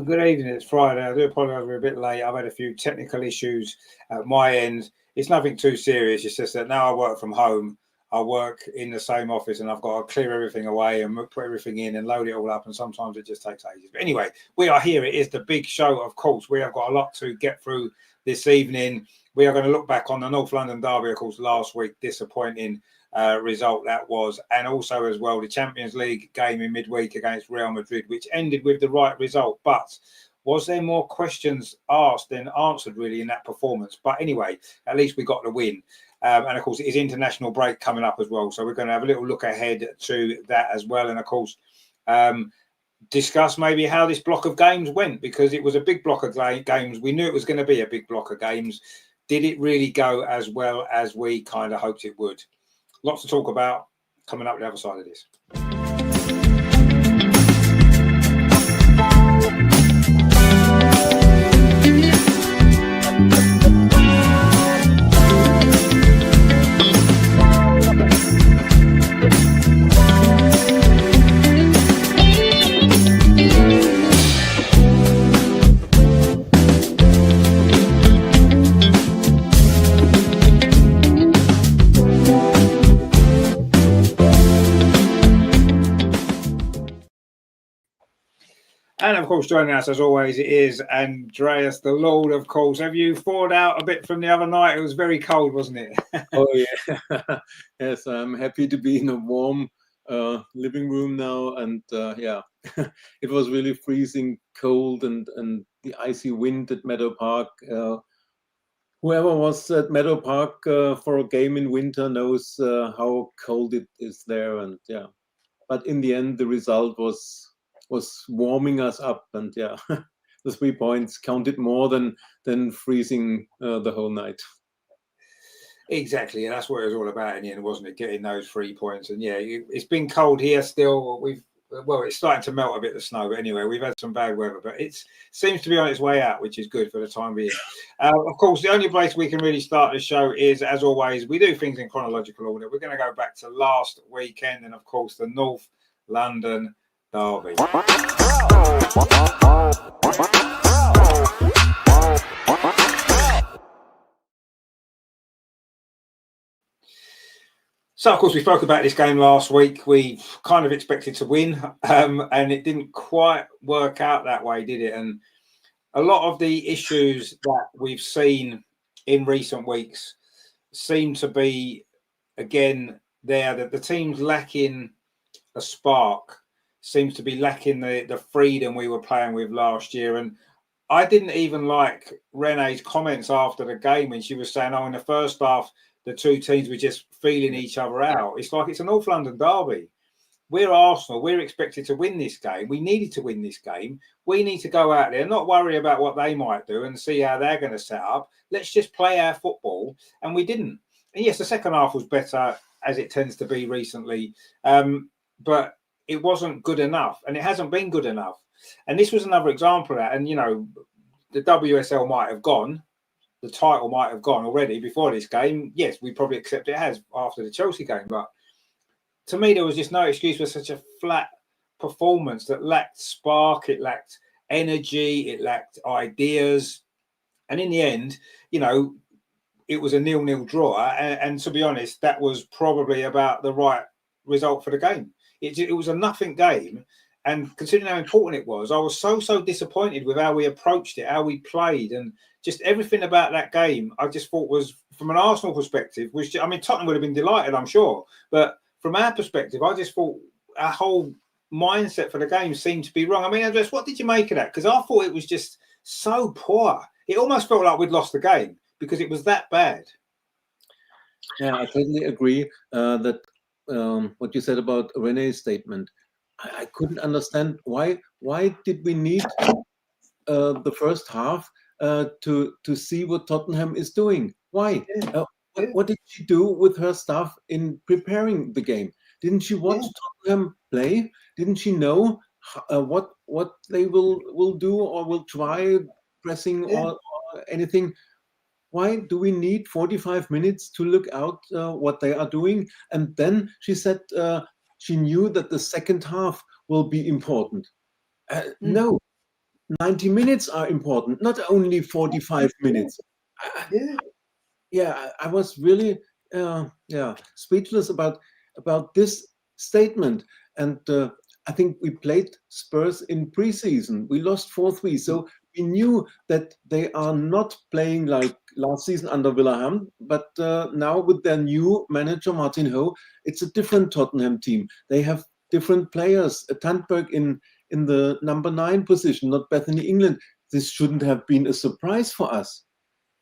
Good evening. It's Friday. I do apologise we're a bit late. I've had a few technical issues at my end. It's nothing too serious. It's just that now I work from home. I work in the same office and I've got to clear everything away and put everything in and load it all up. And sometimes it just takes ages. But anyway, we are here. It is the big show, of course. We have got a lot to get through this evening. We are going to look back on the North London derby, of course, last week. Disappointing result that was, and also as well the Champions League game in midweek against Real Madrid, which ended with the right result. But was there more questions asked than answered really in that performance? But anyway, at least we got the win. And of course, it is international break coming up as well, so we're going to have a little look ahead to that as well, and of course discuss maybe how this block of games went, because it was a big block of games. We knew it was going to be a big block of games. Did it really go as well as we kind of hoped it would? Lots to talk about coming up the other side of this. And of course, joining us as always is Andreas, the Lord, of course. Have you thawed out a bit from the other night? It was very cold, wasn't it? Oh, yeah. Yes, I'm happy to be in a warm living room now. And yeah, it was really freezing cold and the icy wind at Meadow Park. Whoever was at Meadow Park for a game in winter knows how cold it is there. And yeah, but in the end, the result was warming us up, and yeah, the 3 points counted more than freezing the whole night. Exactly, and that's what it was all about in the end, wasn't it? Getting those 3 points, and yeah, it's been cold here still. It's starting to melt a bit, the snow, but anyway, we've had some bad weather, but it seems to be on its way out, which is good for the time being. Of course, the only place we can really start the show is, as always, we do things in chronological order. We're going to go back to last weekend, and of course, the North London derby. So, of course, we spoke about this game last week. We kind of expected to win, and it didn't quite work out that way, did it? And a lot of the issues that we've seen in recent weeks seem to be, again, there, that the team's lacking a spark, seems to be lacking the freedom we were playing with last year. And I didn't even like Renee's comments after the game when she was saying, in the first half, the two teams were just feeling each other out. It's like it's a North London derby. We're Arsenal. We're expected to win this game. We needed to win this game. We need to go out there, not worry about what they might do and see how they're going to set up. Let's just play our football. And we didn't. And yes, the second half was better, as it tends to be recently. But it wasn't good enough, and it hasn't been good enough. And this was another example of that. And, the WSL might have gone. The title might have gone already before this game. Yes, we probably accept it has after the Chelsea game. But to me, there was just no excuse for such a flat performance that lacked spark. It lacked energy. It lacked ideas. And in the end, it was a 0-0 draw. And to be honest, that was probably about the right result for the game. It was a nothing game. And considering how important it was, I was so disappointed with how we approached it, how we played, and just everything about that game. I just thought was, from an Arsenal perspective, Tottenham would have been delighted, I'm sure. But from our perspective, I just thought our whole mindset for the game seemed to be wrong. Andreas, what did you make of that? Because I thought it was just so poor. It almost felt like we'd lost the game because it was that bad. Yeah, I totally agree that what you said about Renee's statement. I couldn't understand why did we need the first half to see what Tottenham is doing? Why? What did she do with her staff in preparing the game? Didn't she watch Tottenham play? Didn't she know what they will do or will try pressing or anything? Why do we need 45 minutes to look out what they are doing? And then she said she knew that the second half will be important. No, 90 minutes are important, not only 45 minutes. I was really speechless about this statement. And I think we played Spurs in preseason. We lost 4-3, so we knew that they are not playing like last season under Willerham, but now with their new manager Martin Ho, it's a different Tottenham team. They have different players. Tandberg in the number 9 position, not Bethany England. This shouldn't have been a surprise for us.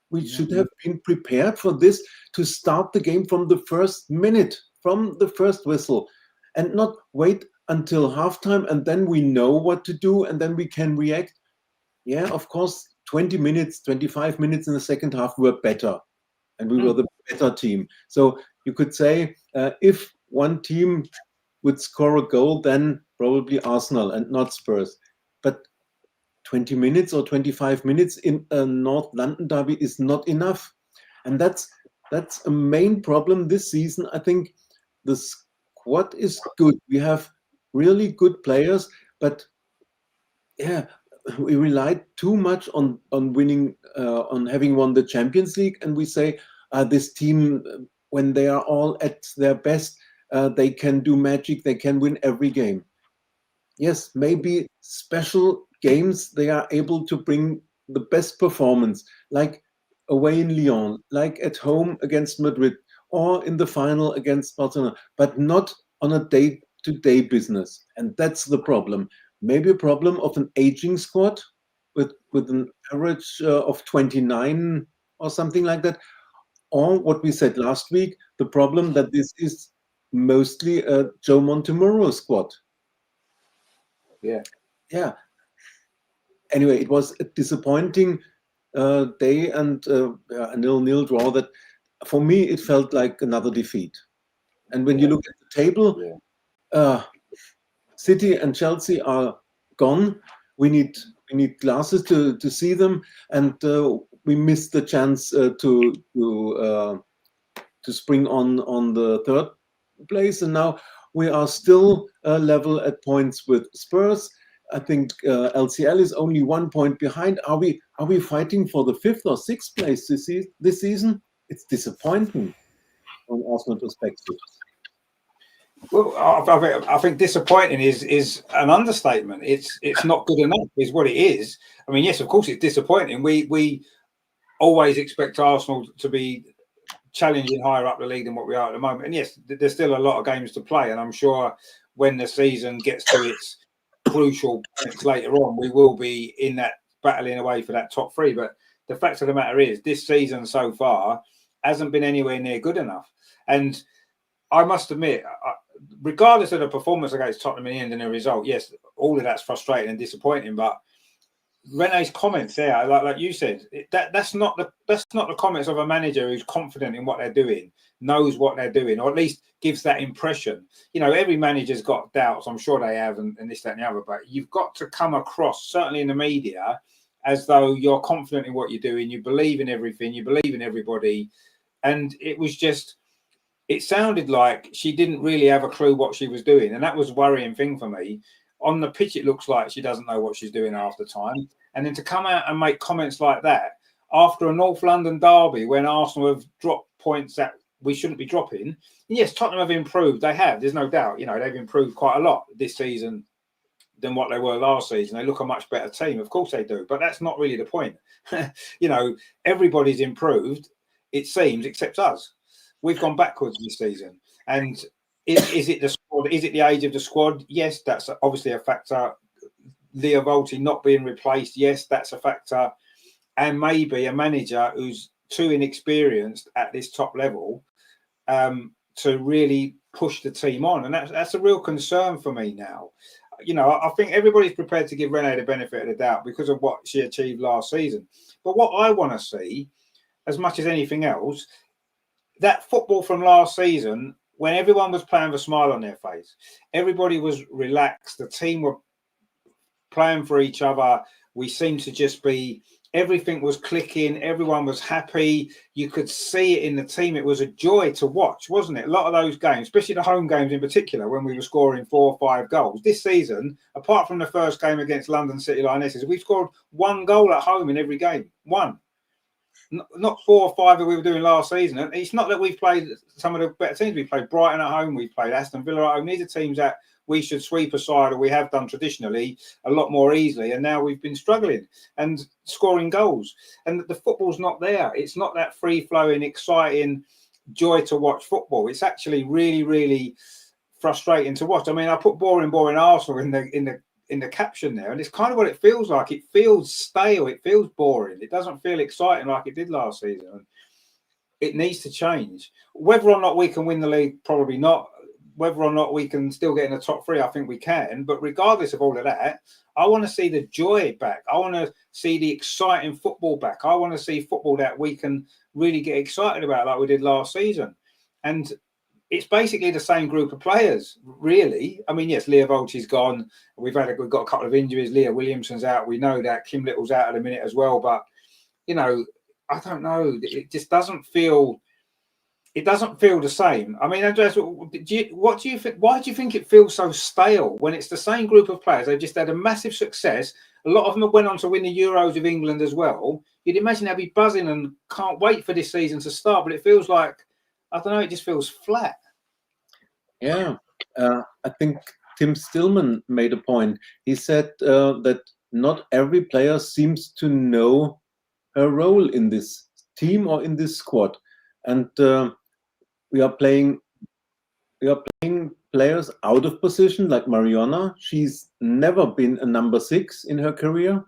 We should have been prepared for this to start the game from the first minute, from the first whistle, and not wait until halftime and then we know what to do and then we can react. Yeah, of course, 20 minutes, 25 minutes in the second half were better and we were the better team. So you could say if one team would score a goal, then probably Arsenal and not Spurs. But 20 minutes or 25 minutes in a North London derby is not enough. And that's a main problem this season. I think the squad is good. We have really good players, but we relied too much on winning, on having won the Champions League. And we say this team, when they are all at their best, they can do magic. They can win every game. Yes, maybe special games they are able to bring the best performance, like away in Lyon, like at home against Madrid, or in the final against Barcelona, but not on a day-to-day business. And that's the problem. Maybe a problem of an aging squad with an average of 29 or something like that. Or what we said last week, the problem that this is mostly a Joe Montemurro squad. Yeah. Anyway, it was a disappointing day and a 0-0 draw that for me it felt like another defeat. And when you look at the table, City and Chelsea are gone. We need glasses to see them, and we missed the chance to spring on the third place. And now we are still level at points with Spurs. I think LCL is only 1 point behind. Are we fighting for the 5th or 6th place this season? It's disappointing from Arsenal perspective. Well, I think disappointing is an understatement. It's not good enough, is what it is. I mean, yes, of course, it's disappointing. We always expect Arsenal to be challenging higher up the league than what we are at the moment. And yes, there's still a lot of games to play. And I'm sure when the season gets to its crucial points later on, we will be in that battling away for that top 3. But the fact of the matter is, this season so far hasn't been anywhere near good enough. And I must admit, regardless of the performance against Tottenham in the end and the result, yes, all of that's frustrating and disappointing. But Rene's comments there, like you said, that's not the comments of a manager who's confident in what they're doing, knows what they're doing, or at least gives that impression. You know, every manager's got doubts. I'm sure they have, and this, that, and the other. But you've got to come across, certainly in the media, as though you're confident in what you're doing. You believe in everything. You believe in everybody. And it was just, it sounded like she didn't really have a clue what she was doing, and that was a worrying thing for me. On the pitch, it looks like she doesn't know what she's doing half the time. And then to come out and make comments like that after a North London derby when Arsenal have dropped points that we shouldn't be dropping. Yes, Tottenham have improved. They have. There's no doubt. You know, they've improved quite a lot this season than what they were last season. They look a much better team. Of course they do. But that's not really the point. You know, everybody's improved, it seems, except us. We've gone backwards this season. And is it the squad? Is it the age of the squad? Yes, that's obviously a factor. Leo Volti not being replaced, yes, that's a factor. And maybe a manager who's too inexperienced at this top level to really push the team on. And that's a real concern for me now. You know, I think everybody's prepared to give Rene the benefit of the doubt because of what she achieved last season. But what I want to see, as much as anything else, that football from last season, when everyone was playing with a smile on their face, everybody was relaxed, the team were playing for each other. We seem to just be, everything was clicking, everyone was happy. You could see it in the team. It was a joy to watch, wasn't it? A lot of those games, especially the home games in particular, when we were scoring 4 or 5 goals. This season, apart from the first game against London City Lionesses, we've scored 1 goal at home in every game. 1. Not 4 or 5 that we were doing last season. And it's not that we've played some of the better teams. We played Brighton at home. We played Aston Villa at home. These are teams that we should sweep aside, or we have done traditionally, a lot more easily. And now we've been struggling and scoring goals. And the football's not there. It's not that free-flowing, exciting joy to watch football. It's actually really, really frustrating to watch. I mean, I put boring Arsenal in the caption there, and it's kind of what it feels like. It feels stale. It feels boring. It doesn't feel exciting like it did last season. It needs to change. Whether or not we can win the league, probably not. Whether or not we can still get in the top 3, I think we can. But regardless of all of that, I want to see the joy back. I want to see the exciting football back. I want to see football that we can really get excited about like we did last season. And it's basically the same group of players, really. I mean, yes, Leah Volchi's gone. We've got a couple of injuries. Leah Williamson's out. We know that. Kim Little's out at the minute as well. But, you know, I don't know. It just doesn't feel... It doesn't feel the same. I mean, Andreas, what do you think? Why do you think it feels so stale when it's the same group of players? They just had a massive success. A lot of them went on to win the Euros with England as well. You'd imagine they'd be buzzing and can't wait for this season to start. But it feels like, I don't know, it just feels flat. Yeah, I think Tim Stillman made a point. He said that not every player seems to know her role in this team or in this squad. And we are playing players out of position, like Mariona. She's never been a number 6 in her career.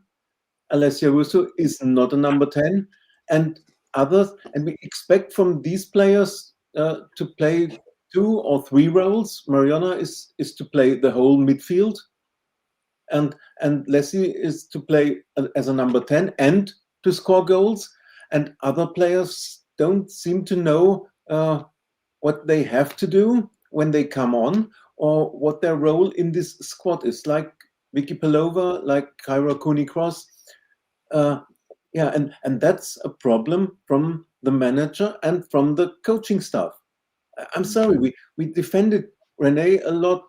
Alessia Russo is not a number 10, and others. And we expect from these players to play 2 or 3 roles. Mariona is to play the whole midfield, and Leslie is to play as a number 10 and to score goals. And other players don't seem to know what they have to do when they come on, or what their role in this squad is, like Vicky Pelova, like Kyra Cooney-Cross. And that's a problem from the manager and from the coaching staff. I'm sorry, we defended Renee a lot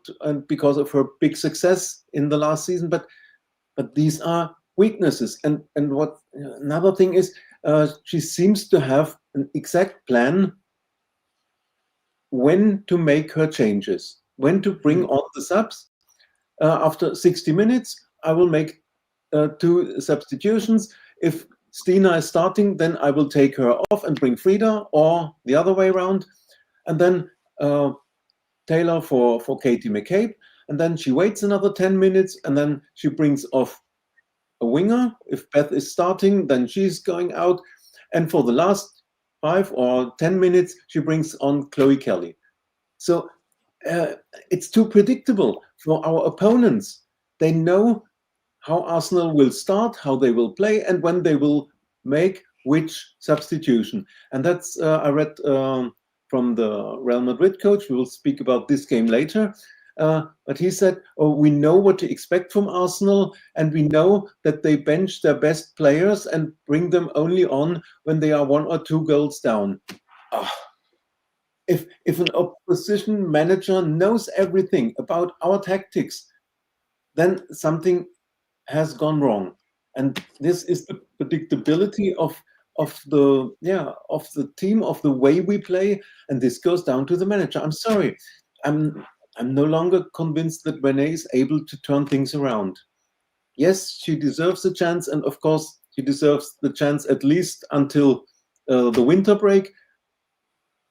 because of her big success in the last season, but these are weaknesses. And what another thing is, she seems to have an exact plan when to make her changes, when to bring on the subs. After 60 minutes, I will make 2 substitutions. If Stina is starting, then I will take her off and bring Frida, or the other way around. And then Taylor for Katie McCabe. And then she waits another 10 minutes, and then she brings off a winger. If Beth is starting, then she's going out. And for the last 5 or 10 minutes, she brings on Chloe Kelly. So it's too predictable for our opponents. They know how Arsenal will start, how they will play, and when they will make which substitution. And that's, I read from the Real Madrid coach. We will speak about this game later. But he said, we know what to expect from Arsenal, and we know that they bench their best players and bring them only on when they are 1 or 2 goals down. If an opposition manager knows everything about our tactics, then something has gone wrong. And this is the predictability of the team, of the way we play, and this goes down to the manager. I'm sorry, I'm no longer convinced that Renee is able to turn things around. Yes, she deserves a chance, and of course she deserves the chance at least until the winter break.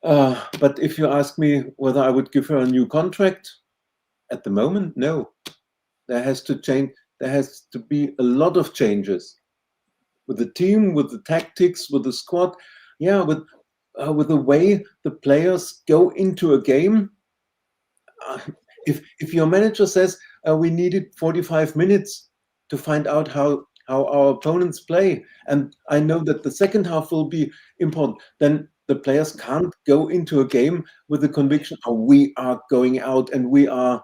But if you ask me whether I would give her a new contract, at the moment, no. There has to change. There has to be a lot of changes with the team, with the tactics, with the squad. Yeah, with the way the players go into a game. If your manager says we needed 45 minutes to find out how our opponents play, and I know that the second half will be important, then the players can't go into a game with the conviction, we are going out and we are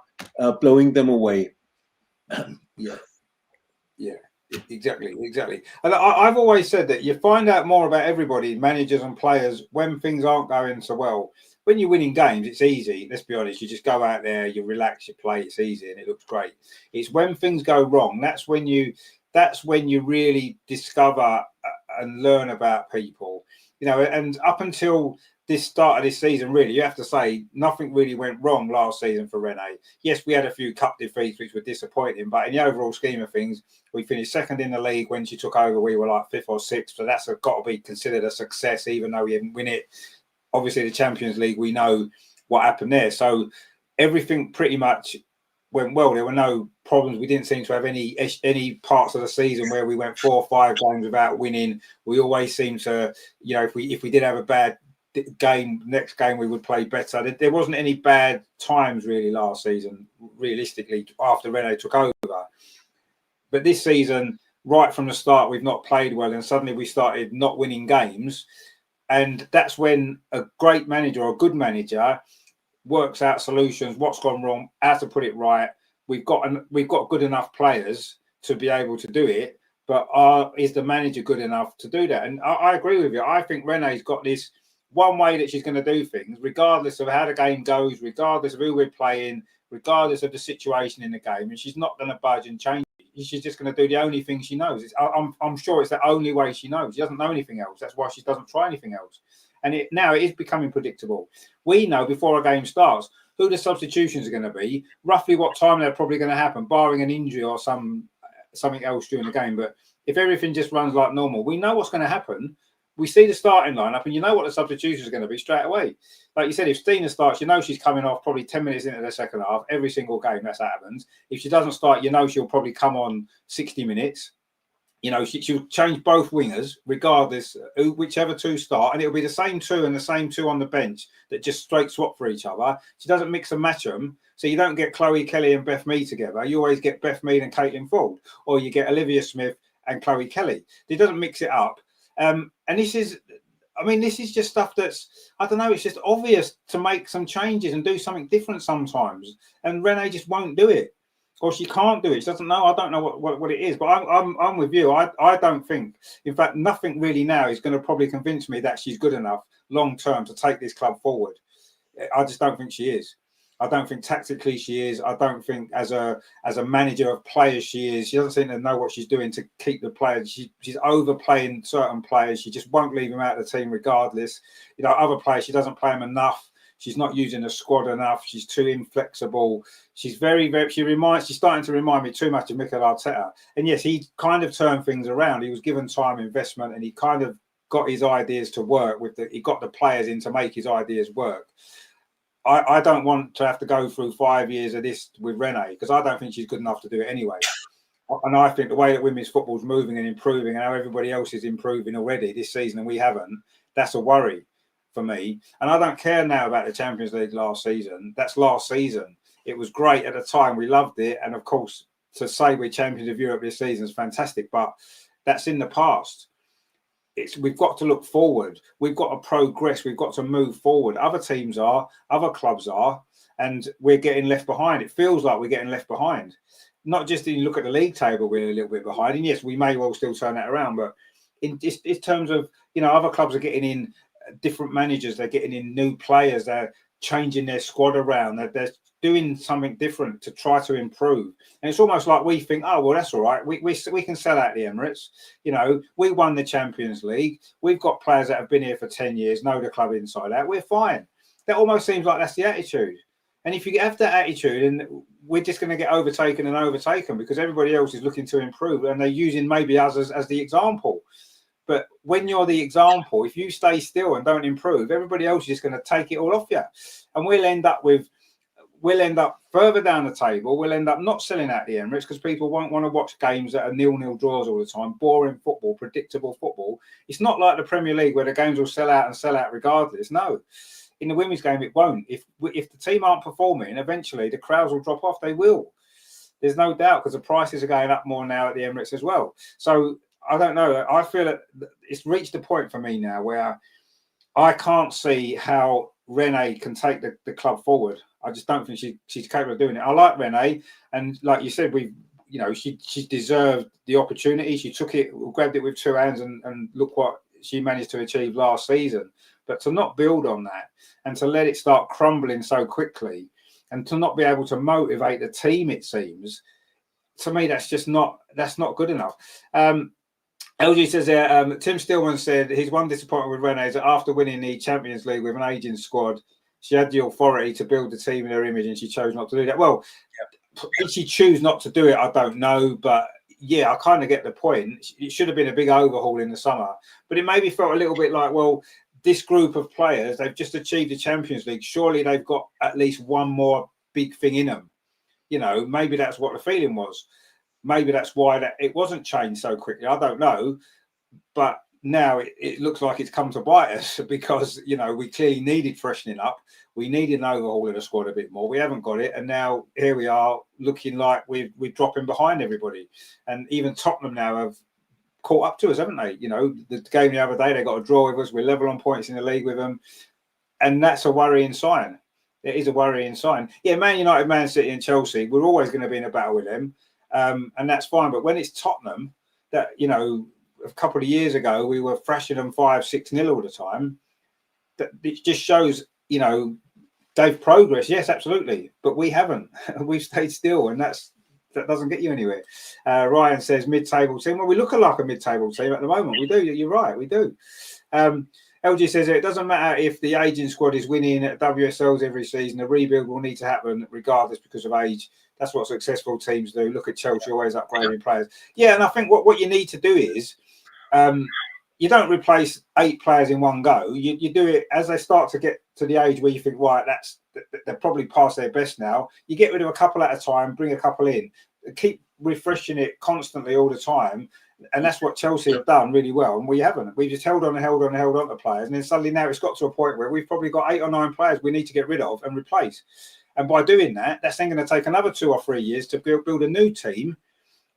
blowing them away. Yeah. Exactly. And I've always said that you find out more about everybody, managers and players, when things aren't going so well. When you're winning games, it's easy. Let's be honest. You just go out there, you relax, you play. It's easy and it looks great. It's when things go wrong. That's when you really discover and learn about people. And up until this start of this season, really, you have to say nothing really went wrong last season for Rene. Yes, we had a few cup defeats which were disappointing, but in the overall scheme of things, we finished second in the league. When she took over, we were like fifth or sixth, so that's got to be considered a success, even though we didn't win it. Obviously, the Champions League, we know what happened there, so everything pretty much went well. There were no problems. We didn't seem to have any parts of the season where we went 4 or 5 games without winning. We always seem to, if we did have a bad game, next game we would play better. There wasn't any bad times really last season, realistically, after Rene took over. But this season, right from the start, we've not played well, and suddenly we started not winning games. And that's when a great manager or a good manager works out solutions, what's gone wrong, how to put it right. We've got good enough players to be able to do it, but is the manager good enough to do that? And I agree with you. I think Rene's got this one way that she's going to do things, regardless of how the game goes, regardless of who we're playing, regardless of the situation in the game, and she's not going to budge and change it. She's just going to do the only thing she knows. I'm sure it's the only way she knows. She doesn't know anything else. That's why she doesn't try anything else. And now it is becoming predictable. We know before a game starts who the substitutions are going to be, roughly what time they're probably going to happen, barring an injury or something else during the game. But if everything just runs like normal, we know what's going to happen. We see the starting lineup, and you know what the substitutions are going to be straight away. Like you said, if Stina starts, you know she's coming off probably 10 minutes into the second half. Every single game that happens. If she doesn't start, you know she'll probably come on 60 minutes. She'll change both wingers, regardless, whichever two start, and it'll be the same two and the same two on the bench that just straight swap for each other. She doesn't mix and match them, so you don't get Chloe Kelly and Beth Mead together. You always get Beth Mead and Caitlin Ford, or you get Olivia Smith and Chloe Kelly. It doesn't mix it up. And this is just stuff that's, I don't know, it's just obvious to make some changes and do something different sometimes. And Rene just won't do it. Or she can't do it. She doesn't know. I don't know what it is. But I'm with you. I don't think, in fact, nothing really now is going to probably convince me that she's good enough long term to take this club forward. I just don't think she is. I don't think tactically she is. I don't think as a manager of players she is. She doesn't seem to know what she's doing to keep the players. She's overplaying certain players. She just won't leave them out of the team regardless. Other players, she doesn't play them enough. She's not using the squad enough. She's too inflexible. She's she's starting to remind me too much of Mikel Arteta. And yes, he kind of turned things around. He was given time, investment, and he kind of got his ideas to work he got the players in to make his ideas work. I don't want to have to go through 5 years of this with Rene, because I don't think she's good enough to do it anyway. And I think the way that women's football is moving and improving, and how everybody else is improving already this season and we haven't, that's a worry for me. And I don't care now about the Champions League last season. That's last season. It was great at the time. We loved it. And of course, to say we're champions of Europe this season is fantastic, but that's in the past. We've got to look forward. We've got to progress. We've got to move forward. Other teams are, other clubs are, and we're getting left behind. It feels like we're getting left behind. Not just in look at the league table, we're a little bit behind. And yes, we may well still turn that around, but in terms of, other clubs are getting in different managers, they're getting in new players, they're changing their squad around, they're doing something different to try to improve. And it's almost like we think, oh, well, that's all right. We can sell out the Emirates. We won the Champions League. We've got players that have been here for 10 years, know the club inside out. We're fine. That almost seems like that's the attitude. And if you have that attitude, and we're just going to get overtaken because everybody else is looking to improve and they're using maybe us as the example. But when you're the example, if you stay still and don't improve, everybody else is just going to take it all off you. And we'll end up further down the table. We'll end up not selling out the Emirates because people won't want to watch games that are 0-0 draws all the time. Boring football, predictable football. It's not like the Premier League where the games will sell out regardless. No. In the women's game, it won't. If the team aren't performing, eventually the crowds will drop off. They will. There's no doubt, because the prices are going up more now at the Emirates as well. So I don't know. I feel that it's reached a point for me now where I can't see how Rene can take the club forward. I just don't think she's capable of doing it. I like Rene, and like you said, we've you know, she deserved the opportunity. She took it, grabbed it with two hands, and look what she managed to achieve last season. But to not build on that and to let it start crumbling so quickly, and to not be able to motivate the team, it seems to me that's not good enough. LG says there, Tim Stillman said his one disappointment with Renee is that after winning the Champions League with an aging squad, she had the authority to build the team in her image, and she chose not to do that. Well, did she choose not to do it? I don't know, but yeah, I kind of get the point. It should have been a big overhaul in the summer, but it maybe felt a little bit like, well, this group of players, they've just achieved the Champions League. Surely they've got at least one more big thing in them. You know, maybe that's what the feeling was. Maybe that's why it wasn't changed so quickly. I don't know. But now it looks like it's come to bite us because, you know, we clearly needed freshening up. We needed an overhaul of the squad a bit more. We haven't got it. And now here we are looking like we're dropping behind everybody. And even Tottenham now have caught up to us, haven't they? You know, the game the other day, they got a draw with us. We're level on points in the league with them. And that's a worrying sign. It is a worrying sign. Yeah, Man United, Man City and Chelsea, we're always going to be in a battle with them. And that's fine. But when it's Tottenham, that, you know, a couple of years ago, we were thrashing them 5-6-0 all the time. That it just shows, you know, they've progressed. Yes, absolutely. But we haven't. We've stayed still. And that doesn't get you anywhere. Ryan says mid-table team. Well, we look like a mid-table team at the moment. We do. You're right. We do. LG says it doesn't matter if the aging squad is winning at WSLs every season. The rebuild will need to happen regardless because of age. That's what successful teams do. Look at Chelsea, always upgrading players. Yeah, and I think what you need to do is you don't replace 8 players in one go. You do it as they start to get to the age where you think, right, they're probably past their best now. You get rid of a couple at a time, bring a couple in, keep refreshing it constantly all the time. And that's what Chelsea have done really well. And we haven't. We've just held on to players. And then suddenly now it's got to a point where we've probably got 8 or 9 players we need to get rid of and replace. And by doing that, that's then going to take another 2 or 3 years to build a new team,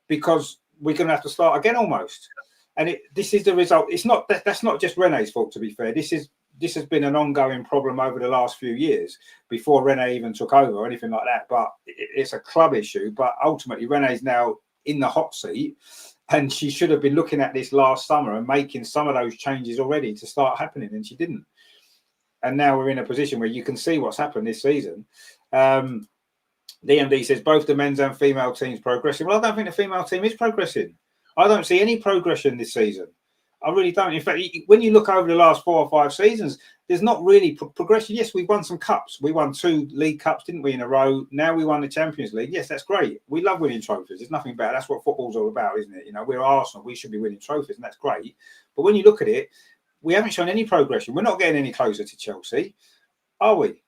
because we're going to have to start again almost. And this is the result. It's not that's not just Renee's fault, to be fair. This has been an ongoing problem over the last few years before Renee even took over or anything like that. But it's a club issue. But ultimately, Renee's now in the hot seat, and she should have been looking at this last summer and making some of those changes already to start happening, and she didn't. And now we're in a position where you can see what's happened this season. DMD says both the men's and female teams progressing. Well, I don't think the female team is progressing. I don't see any progression this season. I really don't. In fact, when you look over the last 4 or 5 seasons, there's not really progression. Yes, we've won some cups. We won 2 league cups, didn't we, in a row? Now we won the Champions League. Yes, that's great. We love winning trophies. There's nothing better. That's what football's all about, isn't it? You know, we're Arsenal. We should be winning trophies, and that's great. But when you look at it, we haven't shown any progression. We're not getting any closer to Chelsea, are we?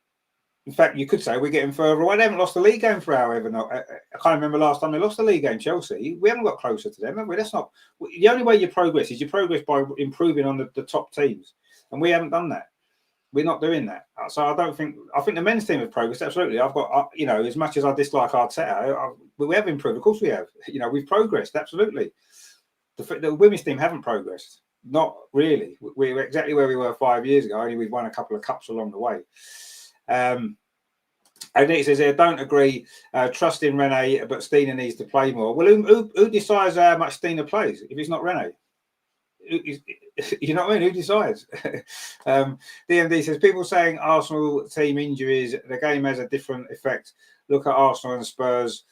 In fact, you could say we're getting further away. They haven't lost the league game for however. I can't remember last time they lost the league game, Chelsea. We haven't got closer to them, have we? That's not the only way you progress is you progress by improving on the top teams, and we haven't done that. We're not doing that. So I think the men's team have progressed. Absolutely. I've got, you know, as much as I dislike Arteta, we have improved. Of course we have. You know, we've progressed. Absolutely. The women's team haven't progressed. Not really. We're exactly where we were 5 years ago. Only we've won a couple of cups along the way. And it says here, don't agree. Trust in Renee, but Stina needs to play more. Well, who decides how much Stina plays if it's not Renee? You know what I mean? Who decides? DMD says people saying Arsenal team injuries, the game has a different effect. Look at Arsenal and Spurs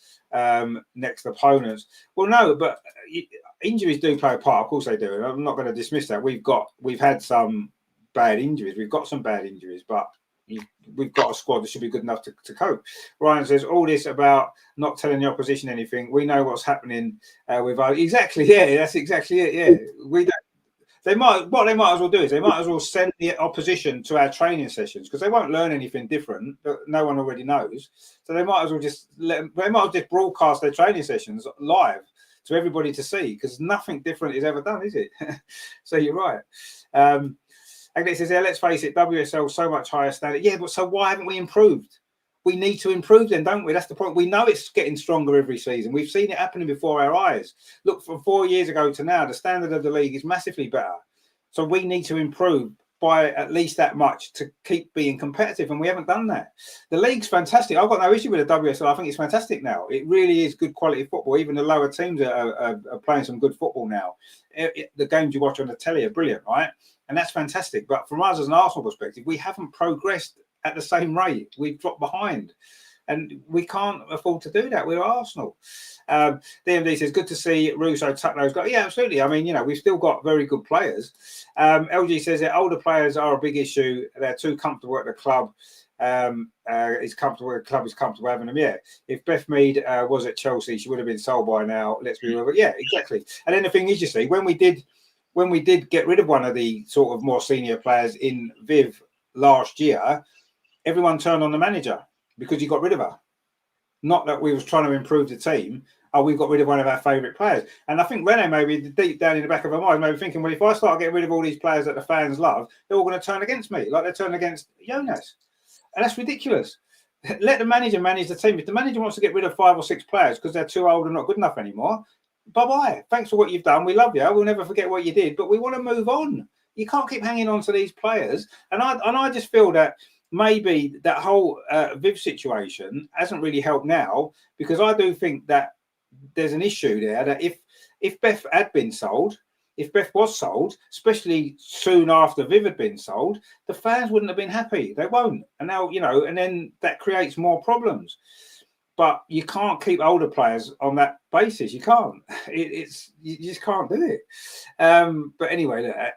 next opponents. Well, no, but injuries do play a part. Of course they do. And I'm not going to dismiss that. We've had some bad injuries. We've got some bad injuries, but we've got a squad that should be good enough to cope. Ryan says all this about not telling the opposition anything. We know what's happening with exactly. Yeah, that's exactly it. Yeah, we don't. What they might as well do is they might as well send the opposition to our training sessions, because they won't learn anything different that no one already knows. So they might as well just broadcast their training sessions live to everybody to see, because nothing different is ever done, is it? So you're right. And it says, let's face it, WSL so much higher standard. Yeah, but so why haven't we improved? We need to improve then, don't we? That's the point. We know it's getting stronger every season. We've seen it happening before our eyes. Look, from 4 years ago to now, the standard of the league is massively better. So we need to improve by at least that much to keep being competitive, and we haven't done that. The league's fantastic. I've got no issue with the WSL. I think it's fantastic now. It really is good quality football. Even the lower teams are playing some good football now. The games you watch on the telly are brilliant, right? And that's fantastic. But from us as an Arsenal perspective, we haven't progressed at the same rate. We've dropped behind. And we can't afford to do that. We're Arsenal. DMD says, good to see Russo tuck those guys. Yeah, absolutely. I mean, you know, we've still got very good players. LG says that older players are a big issue. They're too comfortable at the club. Is comfortable. The club is comfortable having them. Yeah. If Beth Mead was at Chelsea, she would have been sold by now. Let's be real. Yeah, exactly. And then the thing is, you see, when we did get rid of one of the sort of more senior players in Viv last year, everyone turned on the manager, because you got rid of her. Not that we was trying to improve the team. Oh, we've got rid of one of our favourite players. And I think Renee, maybe deep down in the back of her mind, maybe thinking, well, if I start getting rid of all these players that the fans love, they're all going to turn against me, like they turned against Jonas. And that's ridiculous. Let the manager manage the team. If the manager wants to get rid of 5 or 6 players because they're too old and not good enough anymore, bye-bye. Thanks for what you've done. We love you. We'll never forget what you did, but we want to move on. You can't keep hanging on to these players. And I just feel that maybe that whole Viv situation hasn't really helped now, because I do think that there's an issue there that if Beth had been sold, if Beth was sold, especially soon after Viv had been sold, the fans wouldn't have been happy. They won't. And now, you know, and then that creates more problems. But you can't keep older players on that basis. You can't. You just can't do it. But anyway,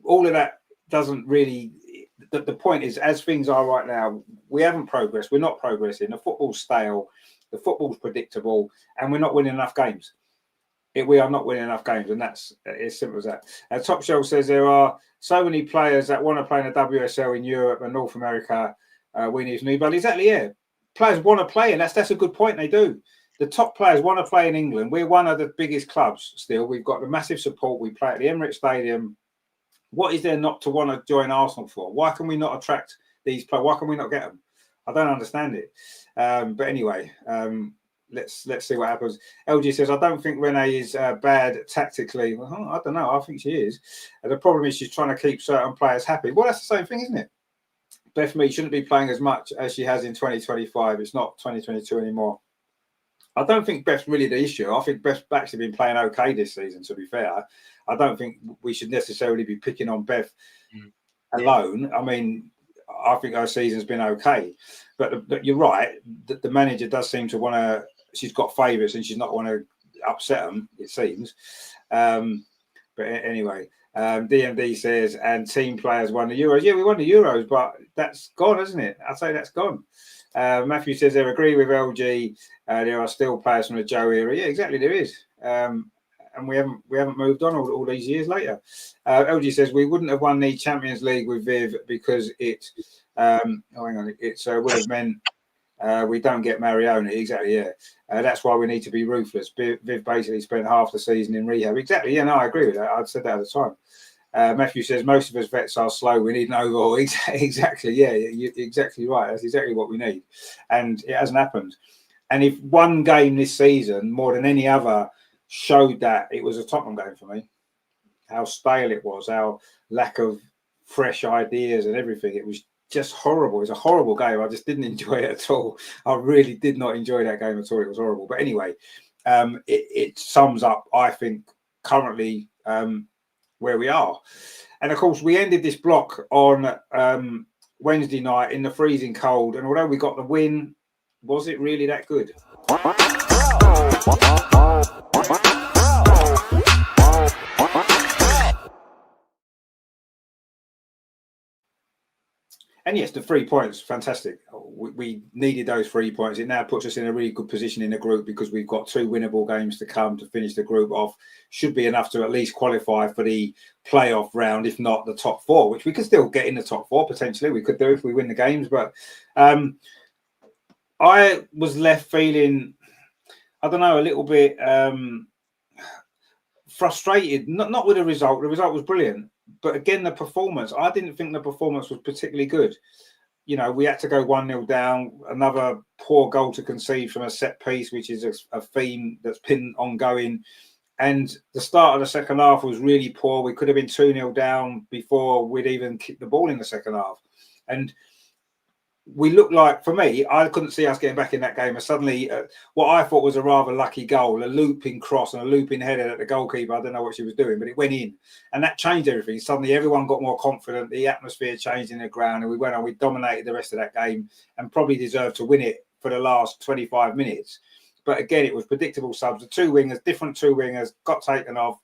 all of that doesn't really. The point is, as things are right now, we haven't progressed. We're not progressing. The football's stale. The football's predictable, and we're not winning enough games. We are not winning enough games, and that's as simple as that. Top Shelf says there are so many players that want to play in the WSL in Europe and North America. We need new, but exactly, yeah. Players want to play, and that's a good point. They do. The top players want to play in England. We're one of the biggest clubs still. We've got the massive support. We play at the Emirates Stadium. What is there not to want to join Arsenal for? Why can we not attract these players? Why can we not get them? I don't understand it. But anyway, let's see what happens. LG says, I don't think Renee is bad tactically. Well, I don't know. I think she is. The problem is she's trying to keep certain players happy. Well, that's the same thing, isn't it? Beth Mead shouldn't be playing as much as she has in 2025. It's not 2022 anymore. I don't think Beth's really the issue. I think Beth's actually been playing okay this season, to be fair. I don't think we should necessarily be picking on Beth alone. I mean, I think her season's been okay. But you're right. The manager does seem to want to... She's got favourites and she's not want to upset them, it seems. But anyway, DMD says, and team players won the Euros. Yeah, we won the Euros, but that's gone, isn't it? I'd say that's gone. Matthew says they agree with LG. There are still players from the Joe era. Yeah, exactly, there is. And we haven't moved on all these years later. LG says we wouldn't have won the Champions League with Viv because it's would have meant we don't get Mariona. Exactly, yeah. That's why we need to be ruthless. Viv basically spent half the season in rehab. Exactly, yeah, no, I agree with that. I'd said that at the time. Matthew says most of us vets are slow. We need an overhaul. Exactly, yeah, you're exactly right. That's exactly what we need. And it hasn't happened. And if one game this season, more than any other, showed that, it was a Tottenham game for me. How stale it was, how lack of fresh ideas and everything. It was just horrible. It was a horrible game. I just didn't enjoy it at all. I really did not enjoy that game at all. It was horrible. But anyway, it sums up, I think, currently where we are. And of course, we ended this block on Wednesday night in the freezing cold. And although we got the win, was it really that good? And yes, the 3 points, fantastic. We needed those 3 points. It now puts us in a really good position in the group because we've got 2 winnable games to come to finish the group off. Should be enough to at least qualify for the playoff round, if not the top 4, which we could still get in the top 4 potentially. We could do if we win the games. But I was left feeling, I don't know, a little bit frustrated, not with the result. The result was brilliant. But again, the performance, I didn't think the performance was particularly good. You know, we had to go 1-0 down, another poor goal to concede from a set piece, which is a theme that's been ongoing. And the start of the second half was really poor. We could have been 2-0 down before we'd even kicked the ball in the second half. And we looked like, for me, I couldn't see us getting back in that game. And suddenly, what I thought was a rather lucky goal, a looping cross and a looping header at the goalkeeper. I don't know what she was doing, but it went in. And that changed everything. Suddenly, everyone got more confident. The atmosphere changed in the ground. And we went on. We dominated the rest of that game and probably deserved to win it for the last 25 minutes. But again, it was predictable subs. The two wingers, different two wingers, got taken off,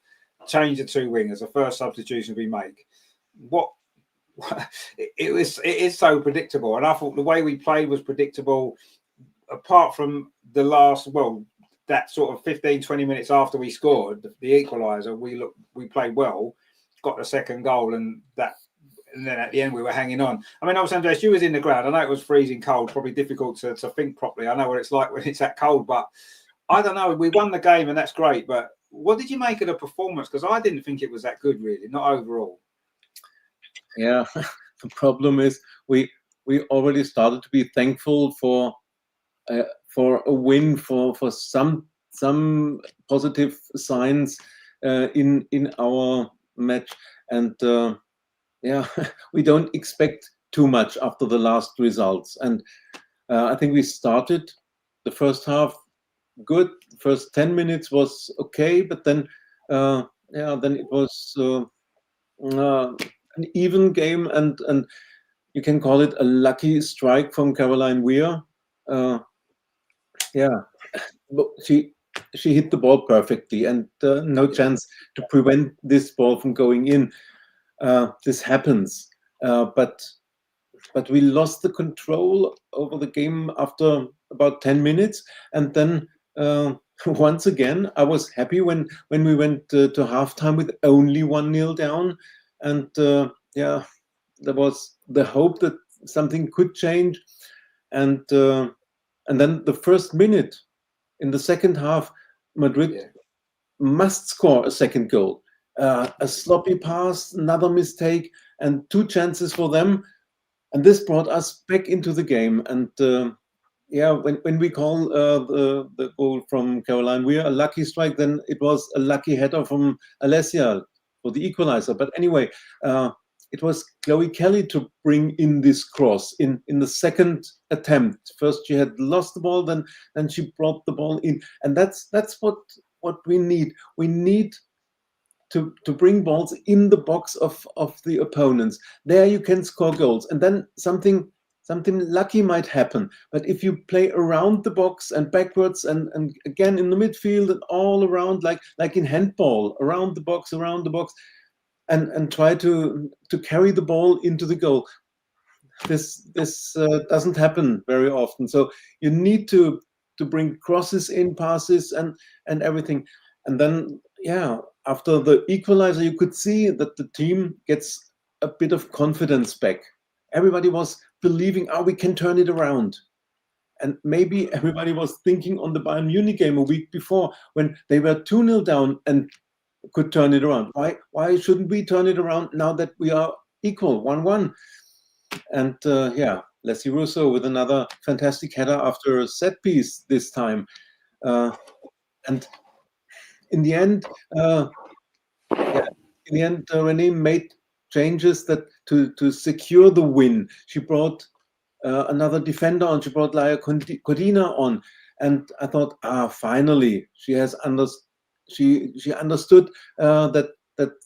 changed the two wingers, the first substitution we make. It is so predictable. And I thought the way we played was predictable, apart from the last, that sort of 15, 20 minutes after we scored the equaliser, we played well, got the second goal, and then at the end we were hanging on. I mean, obviously, Andreas, you was in the ground. I know it was freezing cold, probably difficult to think properly. I know what it's like when it's that cold, but I don't know. We won the game and that's great. But what did you make of the performance? Because I didn't think it was that good, really, not overall. Yeah, the problem is we already started to be thankful for a win, for some positive signs in our match, and we don't expect too much after the last results. And I think we started the first half good. The first 10 minutes was okay, but then then it was an even game, and you can call it a lucky strike from Caroline Weir. But she hit the ball perfectly, and no chance to prevent this ball from going in. This happens, but we lost the control over the game after about 10 minutes, and then once again I was happy when we went to halftime with only 1-0 down, and there was the hope that something could change, and then the first minute in the second half, Madrid must score a second goal. A sloppy pass, another mistake, and two chances for them, and this brought us back into the game. And when we call the goal from Caroline Weir a lucky strike, then it was a lucky header from Alessia for the equalizer. But anyway, it was Chloe Kelly to bring in this cross in the second attempt. First she had lost the ball, then she brought the ball in, and that's what we need. We need to bring balls in the box of the opponents. There you can score goals, and then something lucky might happen. But if you play around the box and backwards and again in the midfield and all around, like in handball, around the box, and try to carry the ball into the goal, this doesn't happen very often. So you need to bring crosses in, passes, and everything. And then after the equalizer, you could see that the team gets a bit of confidence back. Everybody was believing, we can turn it around. And maybe everybody was thinking on the Bayern Munich game a week before when they were 2-0 down and could turn it around. Why shouldn't we turn it around now that we are equal, 1-1? And Leslie Russo with another fantastic header after a set piece this time. And in the end, Renee made changes that to secure the win. She brought another defender on. She brought Laia Codina on, and I thought, finally, she understood that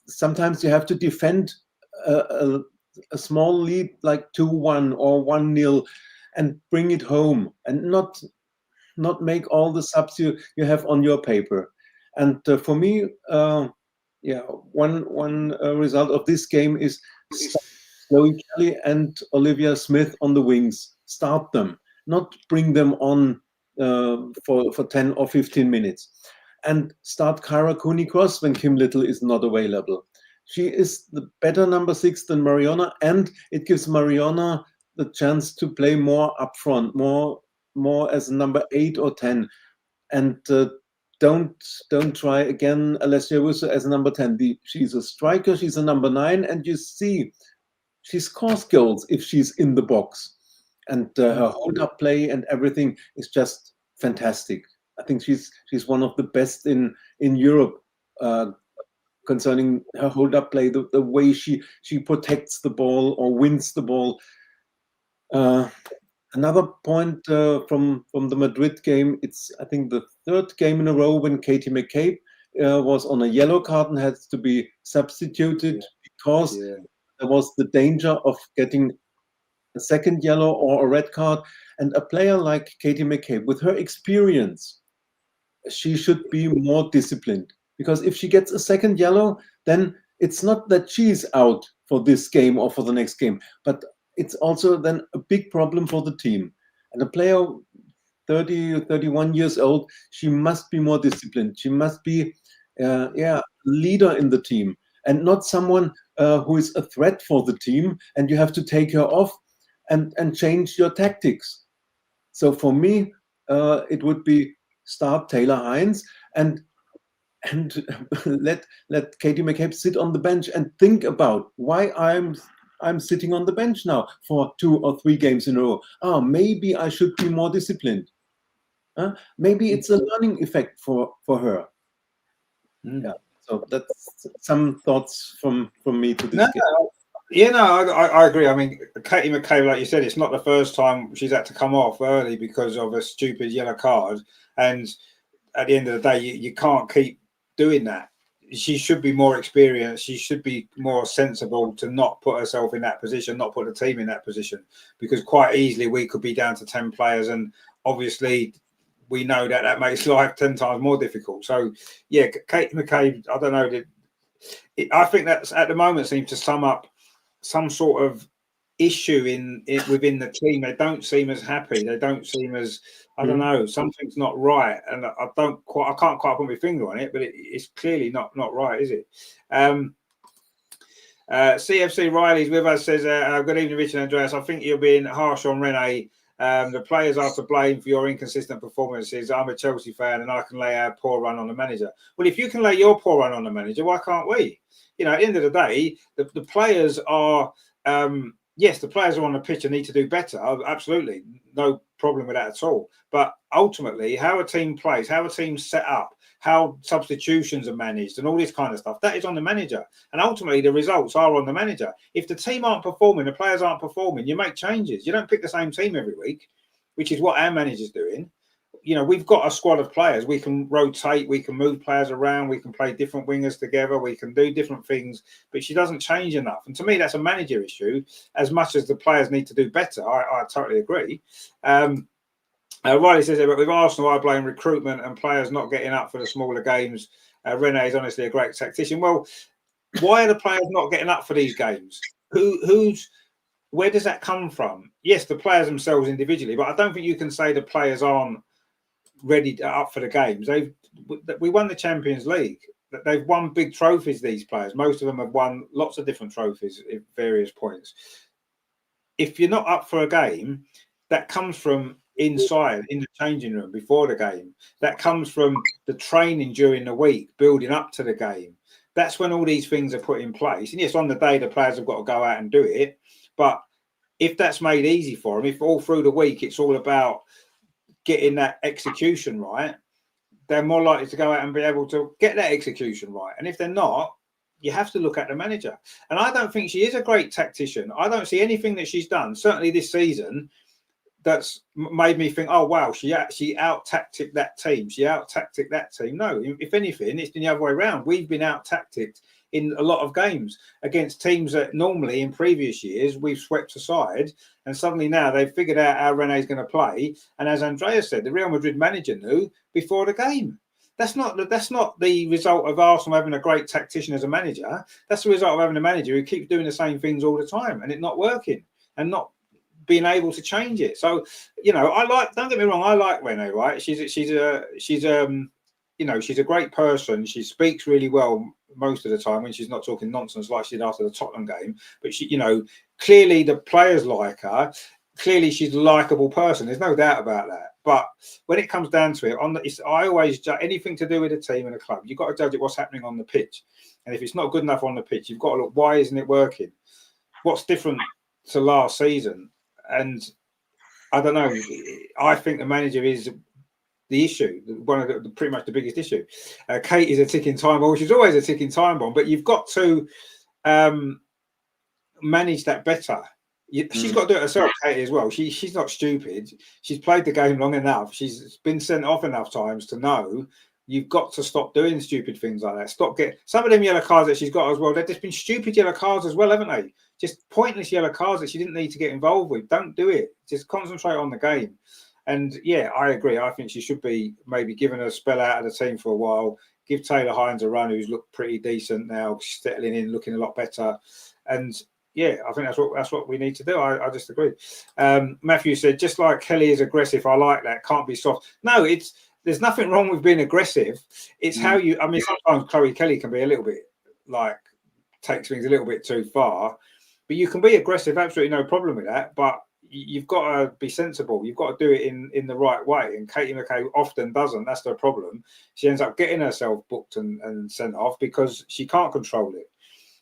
sometimes you have to defend a small lead like 2-1 or 1-0 and bring it home, and not make all the subs you have on your paper. And for me, one result of this game is Chloe Kelly and Olivia Smith on the wings. Start them, not bring them on for 10 or 15 minutes. And start Kyra Cooney-Cross when Kim Little is not available. She is the better number 6 than Mariona, and it gives Mariona the chance to play more up front, more as number 8 or 10. And don't try again Alessia Russo as a number 10. She's a striker, she's a number 9, and you see she scores goals if she's in the box. And her hold-up play and everything is just fantastic. I think she's one of the best in Europe concerning her hold-up play, the way she protects the ball or wins the ball. Another point from the Madrid game, it's I think the third game in a row when Katie McCabe was on a yellow card and had to be substituted because there was the danger of getting a second yellow or a red card. And a player like Katie McCabe, with her experience, she should be more disciplined, because if she gets a second yellow, then it's not that she's out for this game or for the next game, but it's also then a big problem for the team. And a player 30 or 31 years old, she must be more disciplined. She must be a leader in the team and not someone who is a threat for the team and you have to take her off and change your tactics. So for me, it would be start Taylor Hines and let Katie McCabe sit on the bench and think about why I'm sitting on the bench now for 2 or 3 games in a row. Maybe I should be more disciplined. Maybe it's a learning effect for her. Yeah. So that's some thoughts from me to this game. I agree. I mean, Katie McCabe, like you said, it's not the first time she's had to come off early because of a stupid yellow card. And at the end of the day, you can't keep doing that. She should be more experienced. She should be more sensible to not put herself in that position, not put the team in that position, because quite easily we could be down to 10 players. And obviously we know that makes life 10 times more difficult. So, yeah, Katie McCabe, I don't know. I think that's at the moment seems to sum up some sort of issue within the team. They don't seem as happy. They don't seem as, I don't know, something's not right. And I can't quite put my finger on it, but it's clearly not right, is it? CFC Riley's with us, says, good evening, Richard and Andreas. I think you're being harsh on Rene. The players are to blame for your inconsistent performances. I'm a Chelsea fan and I can lay our poor run on the manager. Well, if you can lay your poor run on the manager, why can't we? You know, at the end of the day, the players are, yes, the players are on the pitch and need to do better. Absolutely. No problem with that at all. But ultimately, how a team plays, how a team's set up, how substitutions are managed and all this kind of stuff, that is on the manager. And ultimately, the results are on the manager. If the team aren't performing, the players aren't performing, you make changes. You don't pick the same team every week, which is what our manager's doing. You know, we've got a squad of players. We can rotate, we can move players around, we can play different wingers together, we can do different things, but she doesn't change enough. And to me, that's a manager issue as much as the players need to do better. I totally agree. Riley says, but with Arsenal, I blame recruitment and players not getting up for the smaller games. Rene is honestly a great tactician. Well, why are the players not getting up for these games? Where does that come from? Yes, the players themselves individually, but I don't think you can say the players aren't ready up for the games. We won the Champions League. They've won big trophies, these players. Most of them have won lots of different trophies at various points. If you're not up for a game, that comes from inside in the changing room before the game. That comes from the training during the week, building up to the game. That's when all these things are put in place. And yes, on the day, the players have got to go out and do it. But if that's made easy for them, if all through the week it's all about getting that execution right, they're more likely to go out and be able to get that execution right. And if they're not, you have to look at the manager. And I don't think she is a great tactician. I don't see anything that she's done, certainly this season, that's made me think, oh, wow, she out-tacticked that team. She out-tacticked that team. No, if anything, it's been the other way around. We've been out-tacticked in a lot of games against teams that normally in previous years we've swept aside, and suddenly now they've figured out how Rene's going to play. And as Andreas said, the Real Madrid manager knew before the game. That's not the result of Arsenal having a great tactician as a manager. That's the result of having a manager who keeps doing the same things all the time and it not working and not being able to change it. So, you know, don't get me wrong, I like Rene, right? She's a great person. She speaks really well most of the time when she's not talking nonsense like she did after the Tottenham game. But she, you know, clearly the players like her. Clearly she's a likable person. There's no doubt about that. But when it comes down to it, I always judge anything to do with a team and a club. You've got to judge it what's happening on the pitch. And if it's not good enough on the pitch, you've got to look, why isn't it working? What's different to last season? And I don't know. I think the manager is the issue, one of the pretty much the biggest issue. Kate is a ticking time bomb. She's always a ticking time bomb, but you've got to manage that better. She's got to do it herself, Katie, as well. She's not stupid. She's played the game long enough. She's been sent off enough times to know you've got to stop doing stupid things like that. Stop getting some of them yellow cards that she's got as well. They've just been stupid yellow cards as well, haven't they? Just pointless yellow cards that she didn't need to get involved with. Don't do it. Just concentrate on the game. And yeah, I agree. I think she should be maybe given a spell out of the team for a while. Give Taylor Hines a run, who's looked pretty decent now, settling in, looking a lot better. And yeah, I think that's what we need to do. I just agree. Matthew said, just like Kelly is aggressive, I like that. Can't be soft. No, there's nothing wrong with being aggressive. It's how you. I mean, sometimes Chloe Kelly can be a little bit like takes things a little bit too far, but you can be aggressive. Absolutely no problem with that. But you've got to be sensible. You've got to do it in the right way. And Katie McKay often doesn't. That's the problem. She ends up getting herself booked and sent off because she can't control it.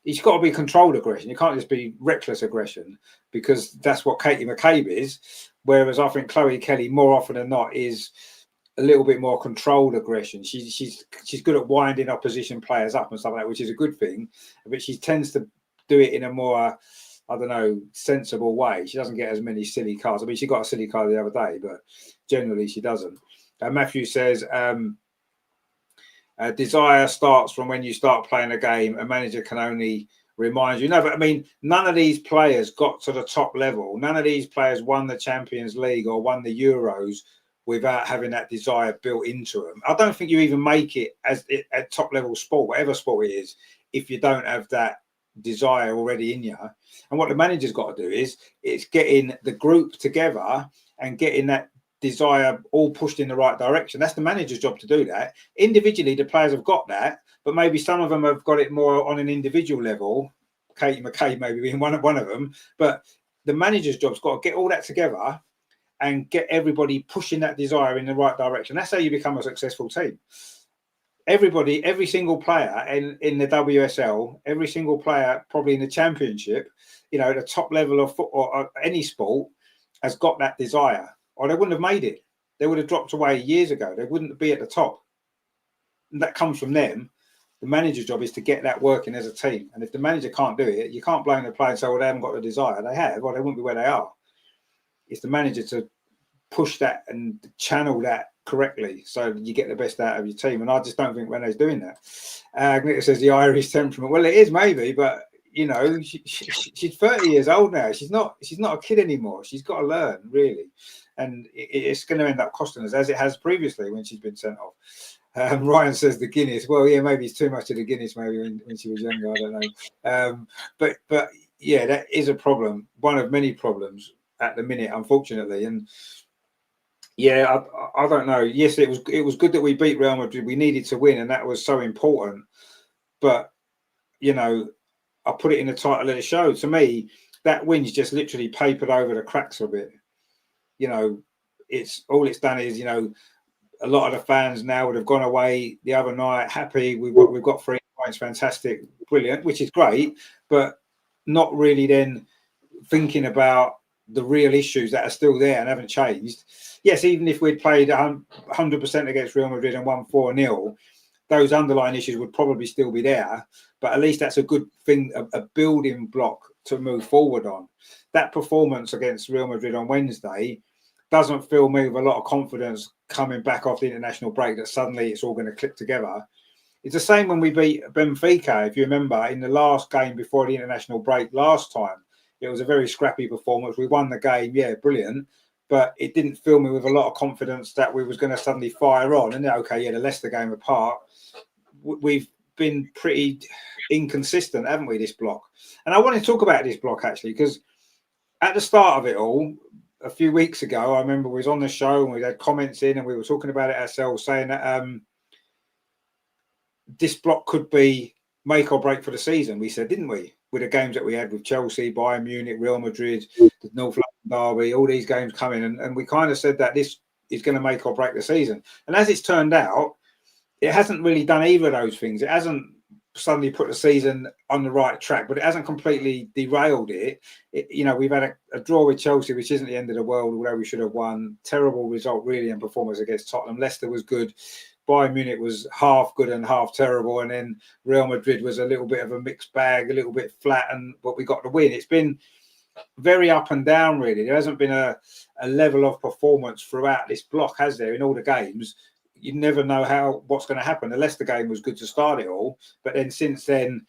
It's got to be controlled aggression. You can't just be reckless aggression, because that's what Katie McCabe is. Whereas I think Chloe Kelly, more often than not, is a little bit more controlled aggression. She's good at winding opposition players up and stuff like that, which is a good thing. But she tends to do it in a more, I don't know, sensible way. She doesn't get as many silly cards. I mean, she got a silly card the other day, but generally she doesn't. Matthew says, desire starts from when you start playing a game. A manager can only remind you. No, but I mean, none of these players got to the top level. None of these players won the Champions League or won the Euros without having that desire built into them. I don't think you even make it at top level sport, whatever sport it is, if you don't have that desire already in you. And what the manager's got to do is it's getting the group together and getting that desire all pushed in the right direction. That's the manager's job to do that. Individually, the players have got that, but maybe some of them have got it more on an individual level. Katie McCabe maybe being one of them, but the manager's job's got to get all that together and get everybody pushing that desire in the right direction. That's how you become a successful team. Everybody, every single player in the WSL, every single player probably in the Championship, you know, at the top level of football or any sport, has got that desire, or they wouldn't have made it. They would have dropped away years ago. They wouldn't be at the top. And that comes from them. The manager's job is to get that working as a team. And if the manager can't do it, you can't blame the player and say, well, they haven't got the desire. They have, or they wouldn't be where they are. It's the manager to push that and channel that correctly so you get the best out of your team. And I just don't think Renee's doing that. Agneta says the Irish temperament. Well, it is maybe, but you know, she's 30 years old now. She's not a kid anymore. She's got to learn, really. And it's going to end up costing us, as it has previously when she's been sent off. Ryan says the Guinness. Well, yeah, maybe it's too much of the Guinness maybe when she was younger. I don't know. But yeah, that is a problem. One of many problems at the minute, unfortunately. And yeah, I don't know. Yes, it was good that we beat Real Madrid. We needed to win, and that was so important. But you know, I put it in the title of the show. To me, that win's just literally papered over the cracks a bit. You know, it's done is, you know, a lot of the fans now would have gone away the other night happy. We've got 3 points, fantastic, brilliant, which is great, but not really then thinking about the real issues that are still there and haven't changed. Yes, even if we'd played 100% against Real Madrid and won 4-0, those underlying issues would probably still be there. But at least that's a good thing, a building block to move forward on. That performance against Real Madrid on Wednesday doesn't fill me with a lot of confidence coming back off the international break that suddenly it's all going to click together. It's the same when we beat Benfica, if you remember, in the last game before the international break last time. It was a very scrappy performance. We won the game, yeah, brilliant. But it didn't fill me with a lot of confidence that we was going to suddenly fire on. And okay, yeah, the Leicester game apart, we've been pretty inconsistent, haven't we, this block? And I want to talk about this block, actually, because at the start of it all, a few weeks ago, I remember we was on the show and we had comments in and we were talking about it ourselves, saying that this block could be make or break for the season. We said, didn't we? With the games that we had with Chelsea, Bayern Munich, Real Madrid, the North London Derby, all these games coming. And we kind of said that this is going to make or break the season. And as it's turned out, it hasn't really done either of those things. It hasn't suddenly put the season on the right track, but it hasn't completely derailed it. We've had a draw with Chelsea, which isn't the end of the world, although we should have won. Terrible result, really, and performance against Tottenham. Leicester was good. Bayern Munich was half good and half terrible, and then Real Madrid was a little bit of a mixed bag, a little bit flat, but we got the win. It's been very up and down, really. There hasn't been a level of performance throughout this block, has there, in all the games? You never know what's going to happen. The Leicester game was good to start it all, but then since then,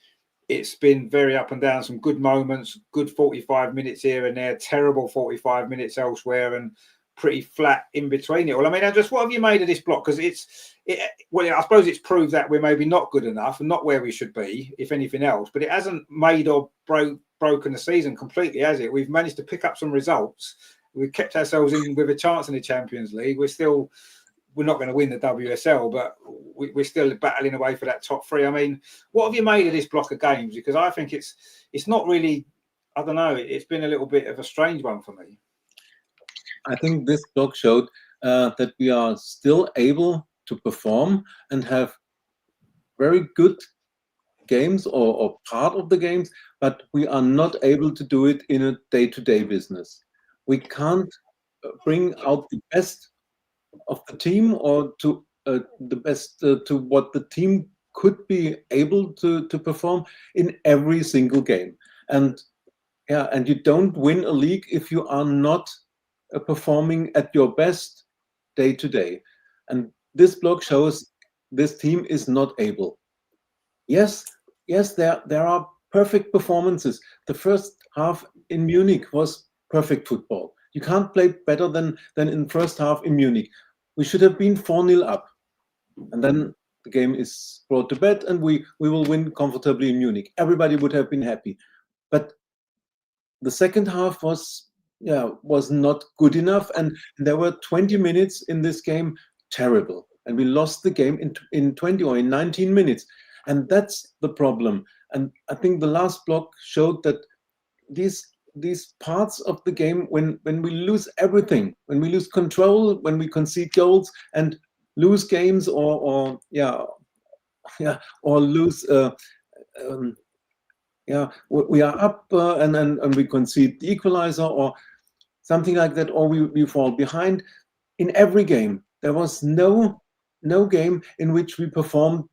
it's been very up and down. Some good moments, good 45 minutes here and there, terrible 45 minutes elsewhere, and pretty flat in between it all. I mean, Andreas, what have you made of this block? Because I suppose it's proved that we're maybe not good enough and not where we should be, if anything else, but it hasn't made or broken the season completely, has it? We've managed to pick up some results. We've kept ourselves in with a chance in the Champions League. We're not going to win the WSL, but we're still battling away for that top three. I mean, what have you made of this block of games? Because I think it's not really, I don't know, it's been a little bit of a strange one for me. I think this block showed that we are still able to perform and have very good games or part of the games, but we are not able to do it in a day-to-day business. We can't bring out the best of the team or to the best to what the team could be able to perform in every single game. And you don't win a league if you are not performing at your best day to day. And this block shows this team is not able. Yes, there are perfect performances. The first half in Munich was perfect football. You can't play better than in first half in Munich. We should have been 4-0 up. And then the game is brought to bed and we will win comfortably in Munich. Everybody would have been happy. But the second half was not good enough, and there were 20 minutes in this game terrible, and we lost the game in 20 or in 19 minutes, and that's the problem. And I think the last block showed that these parts of the game, when we lose everything, when we lose control, when we concede goals and lose games or lose. We are up and we concede the equalizer or something like that, or we fall behind. In every game, there was no game in which we performed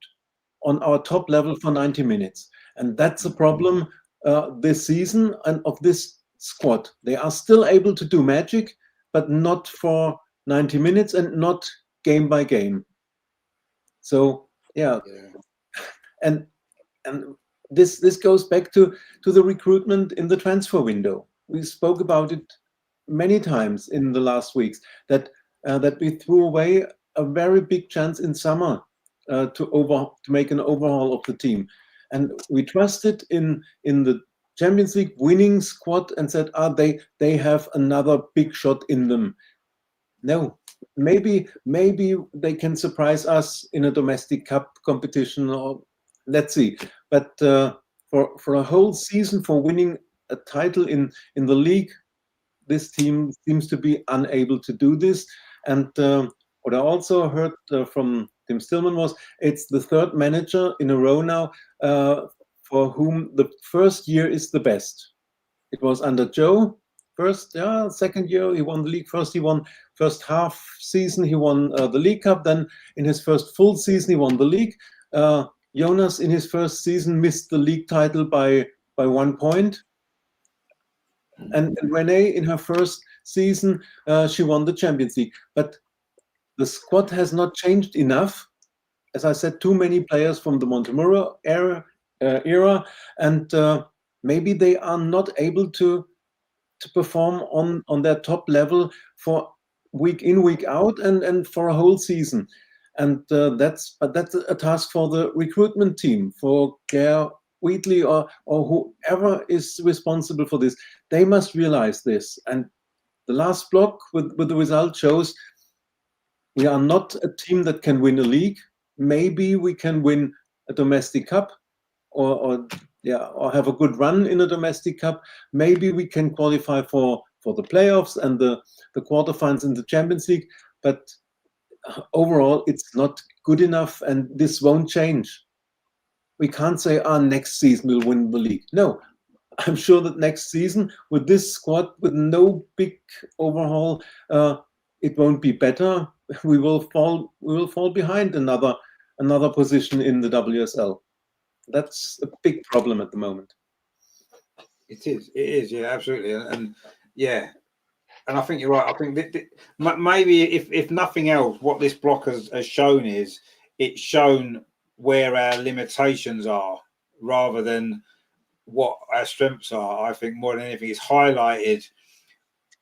on our top level for 90 minutes. And that's a problem this season and of this squad. They are still able to do magic, but not for 90 minutes and not game by game. So, and this goes back to the recruitment in the transfer window. We spoke about it many times in the last weeks that we threw away a very big chance in summer to make an overhaul of the team, and we trusted in the Champions League winning squad and said, they have another big shot in them. No, maybe they can surprise us in a domestic cup competition, or let's see. But for a whole season, for winning a title in the league, this team seems to be unable to do this. And what I also heard from Tim Stillman was it's the third manager in a row now for whom the first year is the best. It was under Joe. Second year he won the league. First he won first half season, he won the League Cup. Then in his first full season he won the league. Jonas in his first season missed the league title by 1 point. And Renee in her first season she won the Champions League. But the squad has not changed enough. As I said, too many players from the Montemurro era, and maybe they are not able to perform on their top level for week in, week out, and for a whole season. And that's a task for the recruitment team, for Claire Wheatley or whoever is responsible for this. They must realize this. And the last block with the result shows we are not a team that can win a league. Maybe we can win a domestic cup or have a good run in a domestic cup. Maybe we can qualify for the playoffs and the quarterfinals in the Champions League. But overall, it's not good enough, and this won't change. we can't say, next season we'll win the league. No, I'm sure that next season, with this squad, with no big overhaul, it won't be better. We will fall behind another position in the WSL. That's a big problem at the moment. It is, yeah, absolutely, and yeah, and I think you're right. I think that maybe if nothing else, what this block has shown is it's shown where our limitations are rather than what our strengths are. I think more than anything, it's highlighted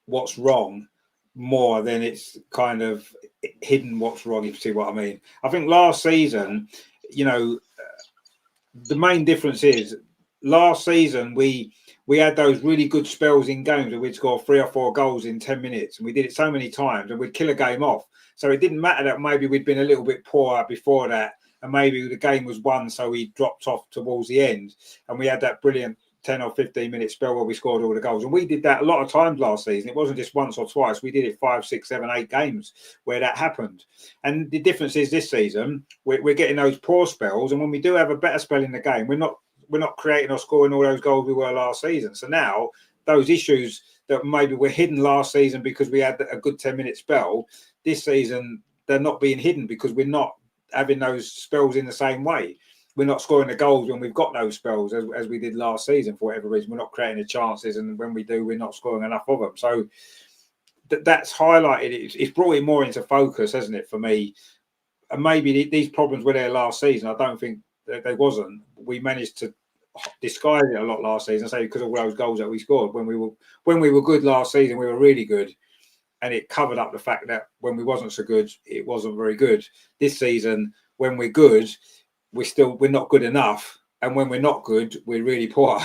what's wrong more than it's kind of hidden what's wrong, if you see what I mean. I think last season, you know, the main difference is last season we had those really good spells in games where we'd score 3 or 4 goals in 10 minutes, and we did it so many times and we'd kill a game off. So it didn't matter that maybe we'd been a little bit poor before that and maybe the game was won, so we dropped off towards the end and we had that brilliant 10 or 15 minute spell where we scored all the goals. And we did that a lot of times last season. It wasn't just once or twice. We did it 5, 6, 7, 8 games where that happened. And the difference is this season, we're getting those poor spells. And when we do have a better spell in the game, we're not creating or scoring all those goals we were last season. So now those issues that maybe were hidden last season because we had a good 10-minute spell, this season, they're not being hidden because we're not having those spells in the same way. We're not scoring the goals when we've got those spells as we did last season for whatever reason. We're not creating the chances, and when we do, we're not scoring enough of them. So that's highlighted. It's brought it more into focus, hasn't it, for me? And maybe these problems were there last season. I don't think there wasn't. We managed to disguise it a lot last season, say because of all those goals that we scored. When we were good last season, we were really good, and it covered up the fact that when we wasn't so good, it wasn't very good. This season, when we're good, we're not good enough, and when we're not good, we're really poor.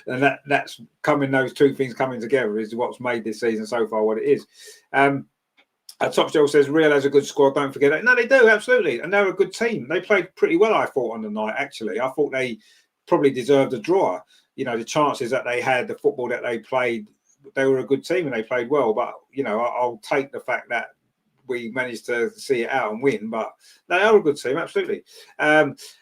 And that's those two things coming together is what's made this season so far what it is. Top Joel says Real has a good squad, don't forget that. No, they do, absolutely, and they're a good team. They played pretty well, I thought, on the night. Actually, I thought they probably deserved a draw. You know, the chances that they had, the football that they played, they were a good team and they played well. But you know, I'll take the fact that we managed to see it out and win, but they are a good team, absolutely.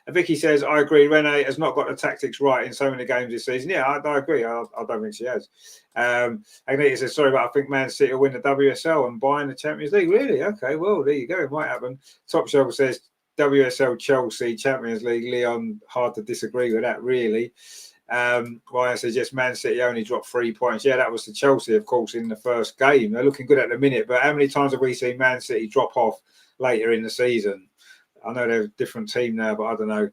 Vicky says, I agree, Rene has not got the tactics right in so many games this season. Yeah, I agree. I don't think she has. Agneta says, sorry, but I think Man City will win the WSL and buy in the Champions League. Really? Okay, well, there you go. It might happen. Top Shelf says, WSL, Chelsea, Champions League. Leon, hard to disagree with that, really. Ryan says, yes, Man City only dropped 3 points. Yeah, that was to Chelsea, of course, in the first game. They're looking good at the minute, but how many times have we seen Man City drop off later in the season? I know they're a different team now, but I don't know.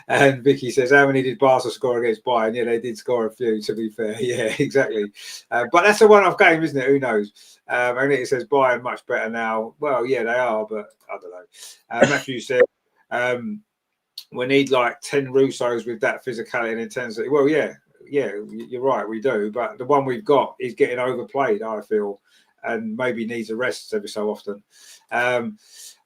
And Vicky says, how many did Barca score against Bayern? Yeah, they did score a few, to be fair. Yeah, exactly. But that's a one-off game, isn't it? Who knows? And it says Bayern much better now. Well, yeah, they are, but I don't know. Matthew said, we need like 10 Russos with that physicality and intensity. Well, yeah, you're right, we do. But the one we've got is getting overplayed, I feel, and maybe needs a rest every so often.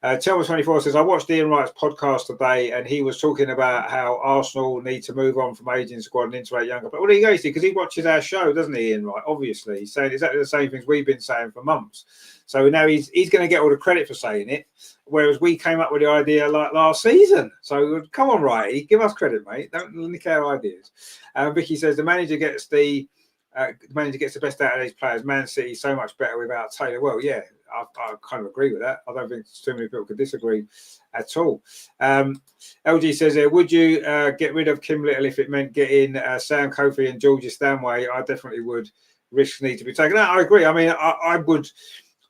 Chelma24 says, I watched Ian Wright's podcast today and he was talking about how Arsenal need to move on from aging squad and integrate younger. But well, there you go, because he watches our show, doesn't he, Ian Wright? Obviously, he's saying exactly the same things we've been saying for months. So now he's going to get all the credit for saying it, whereas we came up with the idea like last season. So come on, Wright, give us credit, mate. Don't nick our ideas. Vicky says the manager gets the best out of these players. Man City so much better without Taylor. Well, yeah, I kind of agree with that. I don't think too many people could disagree at all. LG says, would you get rid of Kim Little if it meant getting Sam Kofi and Georgia Stanway? I definitely would. Risks need to be taken. No, I agree. I mean,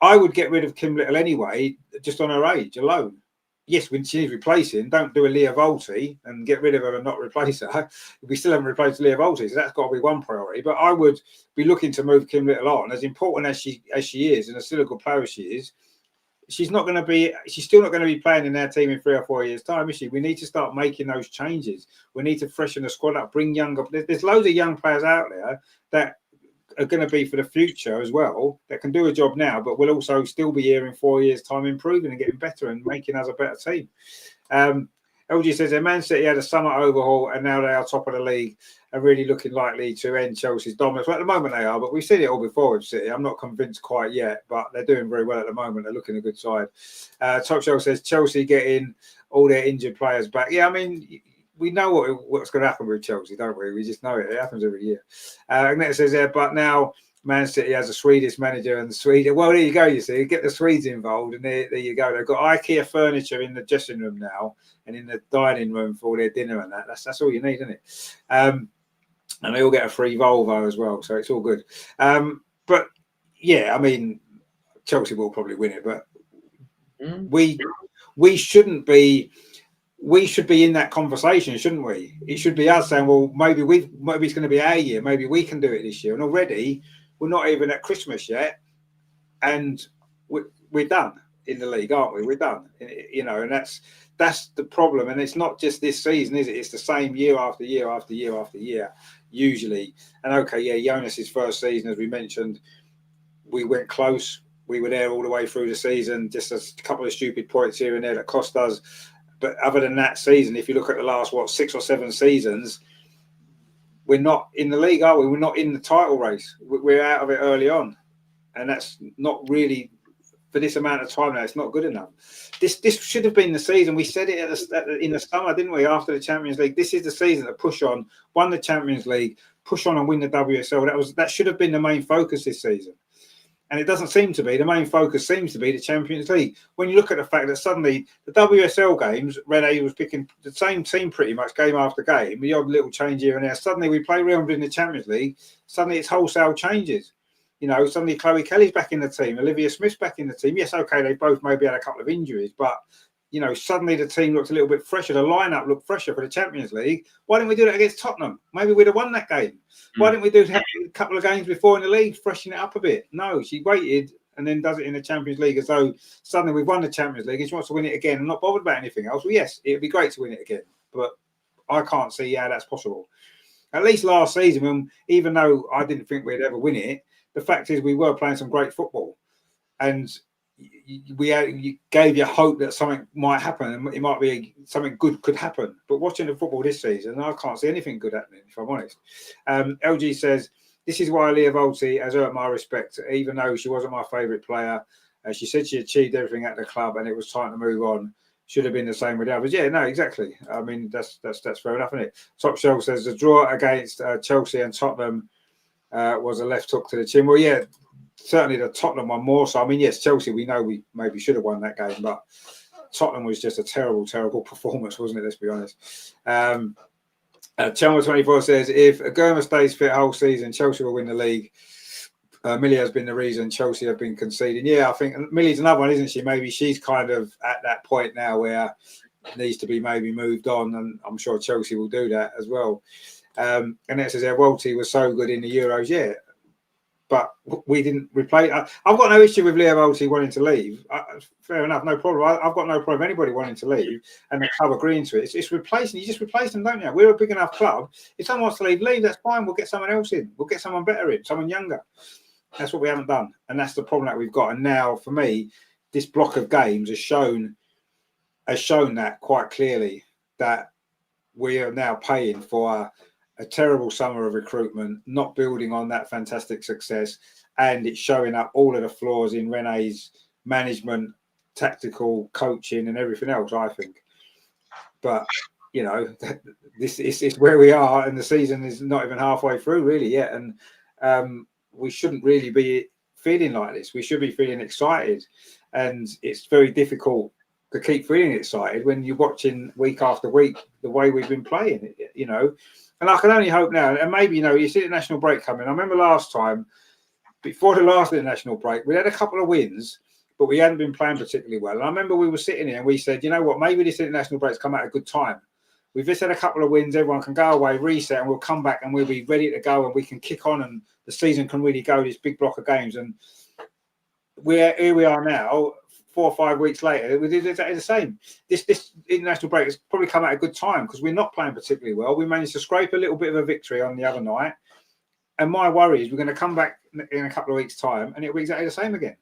I would get rid of Kim Little anyway, just on her age alone. Yes, when she needs replacing, don't do a Leah Volti and get rid of her and not replace her. We still haven't replaced Leah Volti, so that's got to be one priority. But I would be looking to move Kim Little on, as important as she is, and as still a good player as she is. She's still not going to be playing in our team in 3 or 4 years' time, is she? We need to start making those changes. We need to freshen the squad up, bring younger. There's loads of young players out there that are going to be for the future as well, that can do a job now, but will also still be here in 4 years' time, improving and getting better and making us a better team. LG says, Man City had a summer overhaul and now they are top of the league. are really looking likely to end Chelsea's dominance. Well, at the moment they are, but we've seen it all before with City. I'm not convinced quite yet, but they're doing very well at the moment. They're looking a good side. Top Shelf says Chelsea getting all their injured players back. Yeah, I mean, we know what's going to happen with Chelsea, don't we? We just know it. It happens every year. Agnes says, yeah, but now Man City has a Swedish manager and the Sweden. Well, there you go. You see, get the Swedes involved, and there you go. They've got IKEA furniture in the dressing room now, and in the dining room for all their dinner and that. That's all you need, isn't it? And they all get a free Volvo as well, so it's all good. But yeah, I mean, Chelsea will probably win it, but we shouldn't be. We should be in that conversation, shouldn't we? It should be us saying, well, maybe it's going to be our year. Maybe we can do it this year. And already we're not even at Christmas yet, and we're done in the league, aren't we? We're done, you know, and that's the problem. And it's not just this season, is it? It's the same year after year after year after year, usually. And okay, yeah, Jonas's first season, as we mentioned, we went close. We were there all the way through the season. Just a couple of stupid points here and there that cost us. But other than that season, if you look at the last, 6 or 7 seasons, we're not in the league, are we? We're not in the title race. We're out of it early on. And that's not really, for this amount of time now, it's not good enough. This should have been the season. We said it in the summer, didn't we, after the Champions League? This is the season to push on, won the Champions League, push on and win the WSL. That should have been the main focus this season. And it doesn't seem to be. The main focus seems to be the Champions League. When you look at the fact that suddenly the WSL games, Rene was picking the same team pretty much game after game, the odd little change here and there. Suddenly we play Real Madrid in the Champions League. Suddenly it's wholesale changes. You know, suddenly Chloe Kelly's back in the team. Olivia Smith's back in the team. Yes, okay, they both maybe had a couple of injuries, but, you know, suddenly the team looked a little bit fresher. The lineup looked fresher for the Champions League. Why didn't we do that against Tottenham? Maybe we'd have won that game. Why didn't we do that a couple of games before in the league, freshen it up a bit? No, she waited and then does it in the Champions League as though suddenly we've won the Champions League and she wants to win it again and not bothered about anything else. Well, yes, it would be great to win it again, but I can't see how that's possible. At least last season, when, even though I didn't think we'd ever win it, the fact is we were playing some great football and you gave you hope that something might happen and it might be something good could happen. But watching the football this season, I can't see anything good happening, if I'm honest. LG says, this is why Leah Volti has earned my respect, even though she wasn't my favourite player. She said she achieved everything at the club and it was time to move on. Should have been the same with the others. Yeah, no, exactly. I mean, that's fair enough, isn't it? Top Shelf says the draw against Chelsea and Tottenham was a left hook to the chin. Well, yeah, certainly the Tottenham one more so. I mean, yes, Chelsea, we know we maybe should have won that game, but Tottenham was just a terrible, terrible performance, wasn't it? Let's be honest. Chelmer24 says, if Germa stays fit whole season, Chelsea will win the league. Millie has been the reason Chelsea have been conceding. Yeah, I think Millie's another one, isn't she? Maybe she's kind of at that point now where it needs to be maybe moved on, and I'm sure Chelsea will do that as well. And it says, Walty was so good in the Euros, yeah, but we didn't replace. I've got no issue with Leo Walty wanting to leave. Fair enough, no problem. I've got no problem with anybody wanting to leave and the club agreeing to it. It's replacing. You just replace them, don't you? We're a big enough club. If someone wants to leave, that's fine. We'll get someone else in. We'll get someone better in, someone younger. That's what we haven't done, and that's the problem that we've got. And now, for me, this block of games has shown that quite clearly that we are now paying for a terrible summer of recruitment, not building on that fantastic success, and it's showing up all of the flaws in Rene's management, tactical coaching, and everything else, I think. But you know, this is where we are, and the season is not even halfway through really yet, and we shouldn't really be feeling like this. We should be feeling excited, and it's very difficult to keep feeling excited when you're watching week after week the way we've been playing, you know. And I can only hope now, and maybe, you know, you see the national break coming. I remember last time, before the last international break, we had a couple of wins, but we hadn't been playing particularly well. And I remember we were sitting here and we said, you know what, maybe this international break's come at a good time. We've just had a couple of wins, everyone can go away, reset, and we'll come back and we'll be ready to go and we can kick on and the season can really go, this big block of games. And here we are now, 4 or 5 weeks later, we did exactly the same. This international break has probably come at a good time because we're not playing particularly well. We managed to scrape a little bit of a victory on the other night. And my worry is we're going to come back in a couple of weeks' time and it'll be exactly the same again.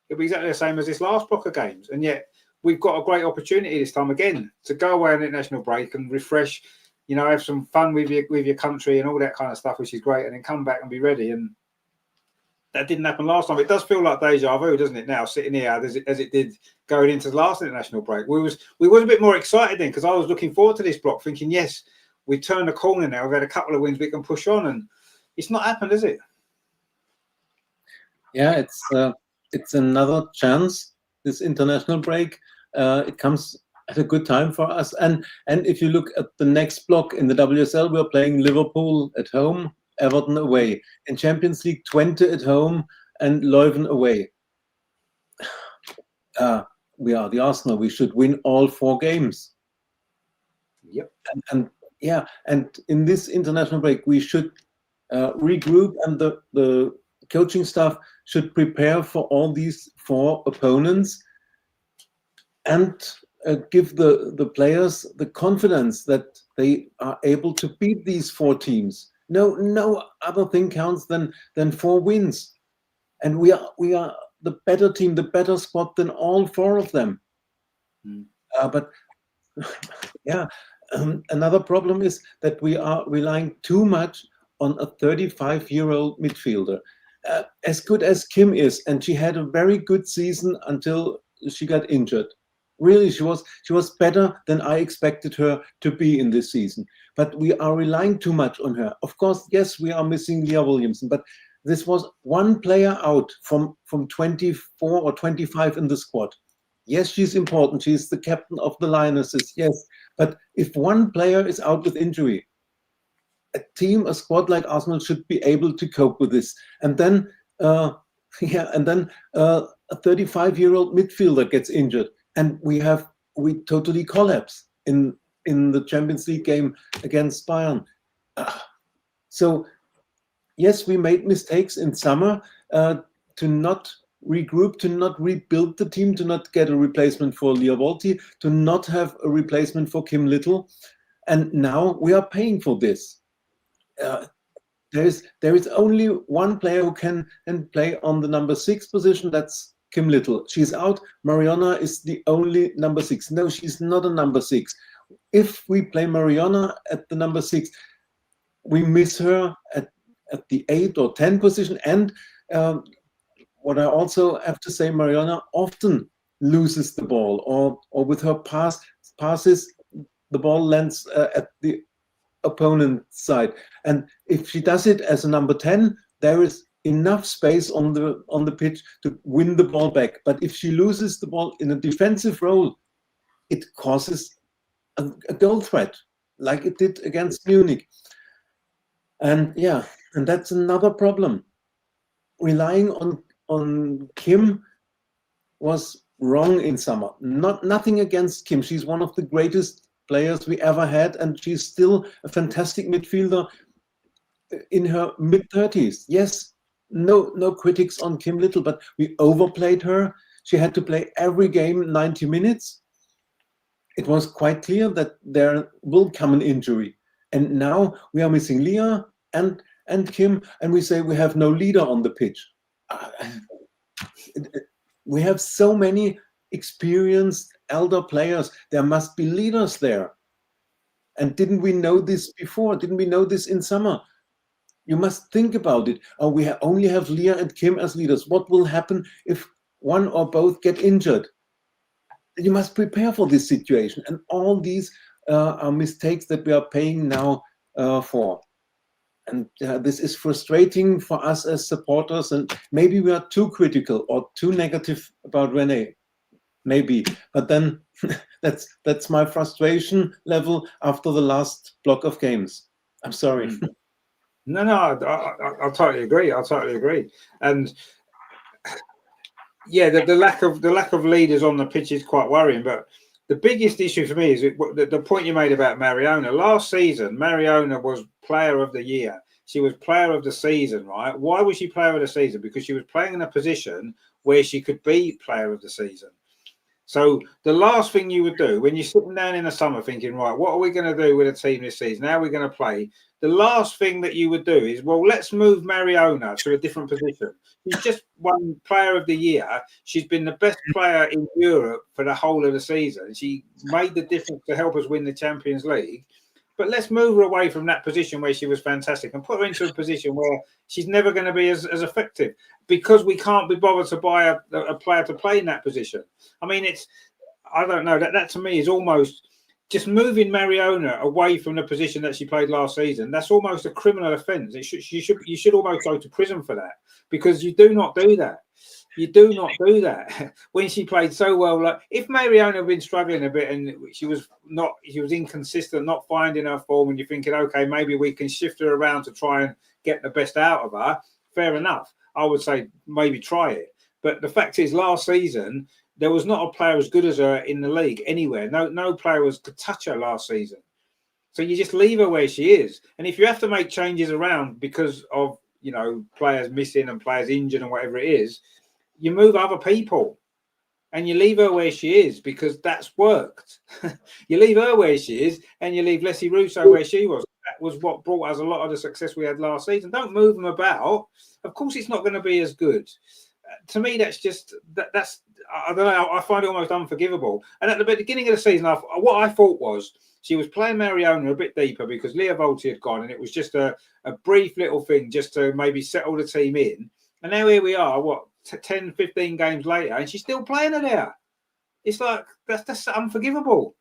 It'll be exactly the same as this last block of games. And yet we've got a great opportunity this time again to go away on the international break and refresh, you know, have some fun with your country and all that kind of stuff, which is great, and then come back and be ready. And that didn't happen last time. It does feel like deja vu, doesn't it? Now sitting here as it did going into the last international break, we was a bit more excited then, because I was looking forward to this block, thinking, yes, we turned the corner now. We've had a couple of wins, we can push on, and it's not happened, is it? Yeah, it's another chance. This international break, it comes at a good time for us. And if you look at the next block in the WSL, we're playing Liverpool at home, Everton away. In Champions League, Twente at home and Leuven away. We are the Arsenal. We should win all 4 games. Yep. And in this international break, we should regroup, and the coaching staff should prepare for all these 4 opponents, and give the players the confidence that they are able to beat these 4 teams. No other thing counts than 4 wins, and we are the better team, the better squad than all 4 of them. But yeah, another problem is that we are relying too much on a 35-year-old midfielder. As good as Kim is, and she had a very good season until she got injured. Really, she was better than I expected her to be in this season. But we are relying too much on her. Of course, yes, we are missing Leah Williamson, but this was one player out from 24 or 25 in the squad. Yes, she's important. She's the captain of the Lionesses. Yes, but if one player is out with injury, a squad like Arsenal should be able to cope with this. And then, a 35-year-old midfielder gets injured, and we totally collapse in the Champions League game against Bayern. So, yes, we made mistakes in summer to not regroup, to not rebuild the team, to not get a replacement for Leah Wolti, to not have a replacement for Kim Little, and now we are paying for this. There is only one player who can play on the number 6 position. That's Kim Little. She's out. Mariona is the only number 6. No, she's not a number 6. If we play Mariona at the number 6, we miss her at the 8 or 10 position. And what I also have to say, Mariona often loses the ball, or with her passes, the ball lands at the opponent's side. And if she does it as a number 10, there is enough space on the pitch to win the ball back. But if she loses the ball in a defensive role, it causes a goal threat, like it did against Munich. And that's another problem. Relying on Kim was wrong in summer. Nothing against Kim. She's one of the greatest players we ever had, and she's still a fantastic midfielder in her mid-30s. Yes, no critics on Kim Little, but we overplayed her. She had to play every game 90 minutes. It was quite clear that there will come an injury. And now we are missing Leah and Kim, and we say we have no leader on the pitch. We have so many experienced elder players. There must be leaders there. And didn't we know this before? Didn't we know this in summer? You must think about it. We only have Leah and Kim as leaders. What will happen if one or both get injured? You must prepare for this situation. And all these are mistakes that we are paying now for. And this is frustrating for us as supporters. And maybe we are too critical or too negative about Renee. Maybe. But then that's my frustration level after the last block of games. I'm sorry. No, I totally agree. And yeah, the lack of leaders on the pitch is quite worrying. But the biggest issue for me is the point you made about Mariona. Last season, Mariona was player of the year. She was player of the season, right? Why was she player of the season? Because she was playing in a position where she could be player of the season. So the last thing you would do when you're sitting down in the summer thinking, right, what are we going to do with the team this season? How are we going to play? The last thing that you would do is, well, let's move Mariona to a different position. She's just won player of the year. She's been the best player in Europe for the whole of the season. She made the difference to help us win the Champions League. But let's move her away from that position where she was fantastic and put her into a position where she's never going to be as effective, because we can't be bothered to buy a player to play in that position. I mean, I don't know, that to me is almost just moving Mariona away from the position that she played last season. That's almost a criminal offence. You should almost go to prison for that, because you do not do that. You do not do that when she played so well. Like, if Mariona had been struggling a bit and she was inconsistent, not finding her form, and you're thinking, okay, maybe we can shift her around to try and get the best out of her, fair enough. I would say maybe try it. But the fact is, last season, there was not a player as good as her in the league anywhere. No player could touch her last season. So you just leave her where she is. And if you have to make changes around because of, players missing and players injured and whatever it is, you move other people and you leave her where she is, because that's worked. You leave her where she is and you leave Leslie Russo where she was. That was what brought us a lot of the success we had last season. Don't move them about. Of course, it's not going to be as good. To me, that's just that's I don't know. I find it almost unforgivable. And at the beginning of the season, what I thought was she was playing Mariona a bit deeper because Leah Volti had gone, and it was just a brief little thing just to maybe settle the team in. And now here we are, 10, 15 games later, and she's still playing her there. It's like, that's unforgivable.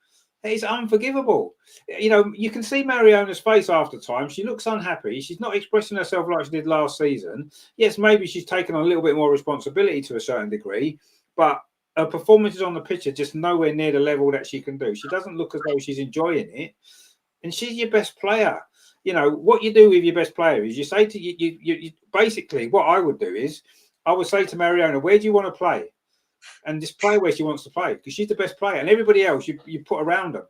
It is unforgivable. You can see Mariona's face after time. She looks unhappy. She's not expressing herself like she did last season. Yes, maybe she's taken on a little bit more responsibility to a certain degree, but her performances on the pitch are just nowhere near the level that she can do. She doesn't look as though she's enjoying it, and she's your best player. What you do with your best player is you say to you basically, what I would do is I would say to Mariona, where do you want to play? And just play where she wants to play, because she's the best player, and everybody else you put around her.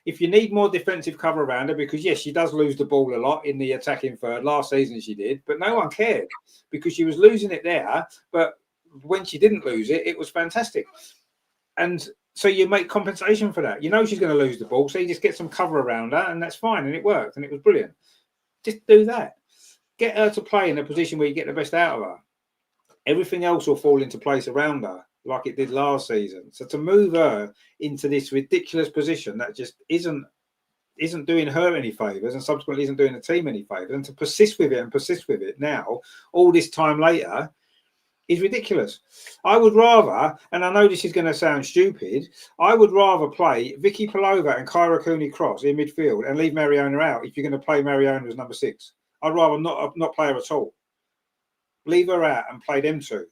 If you need more defensive cover around her, because yes, she does lose the ball a lot in the attacking third. Last season she did, but no one cared because she was losing it there. But when she didn't lose it, it was fantastic. And so you make compensation for that. She's going to lose the ball, so you just get some cover around her, and that's fine. And it worked, and it was brilliant. Just do that. Get her to play in a position where you get the best out of her. Everything else will fall into place around her, like it did last season. So to move her into this ridiculous position that just isn't doing her any favours, and subsequently isn't doing the team any favours, and to persist with it now, all this time later, is ridiculous. I would rather, and I know this is going to sound stupid, I would rather play Vicky Pelova and Kyra Cooney-Cross in midfield and leave Mariona out if you're going to play Mariona as number 6. I'd rather not play her at all. Leave her out and play them two.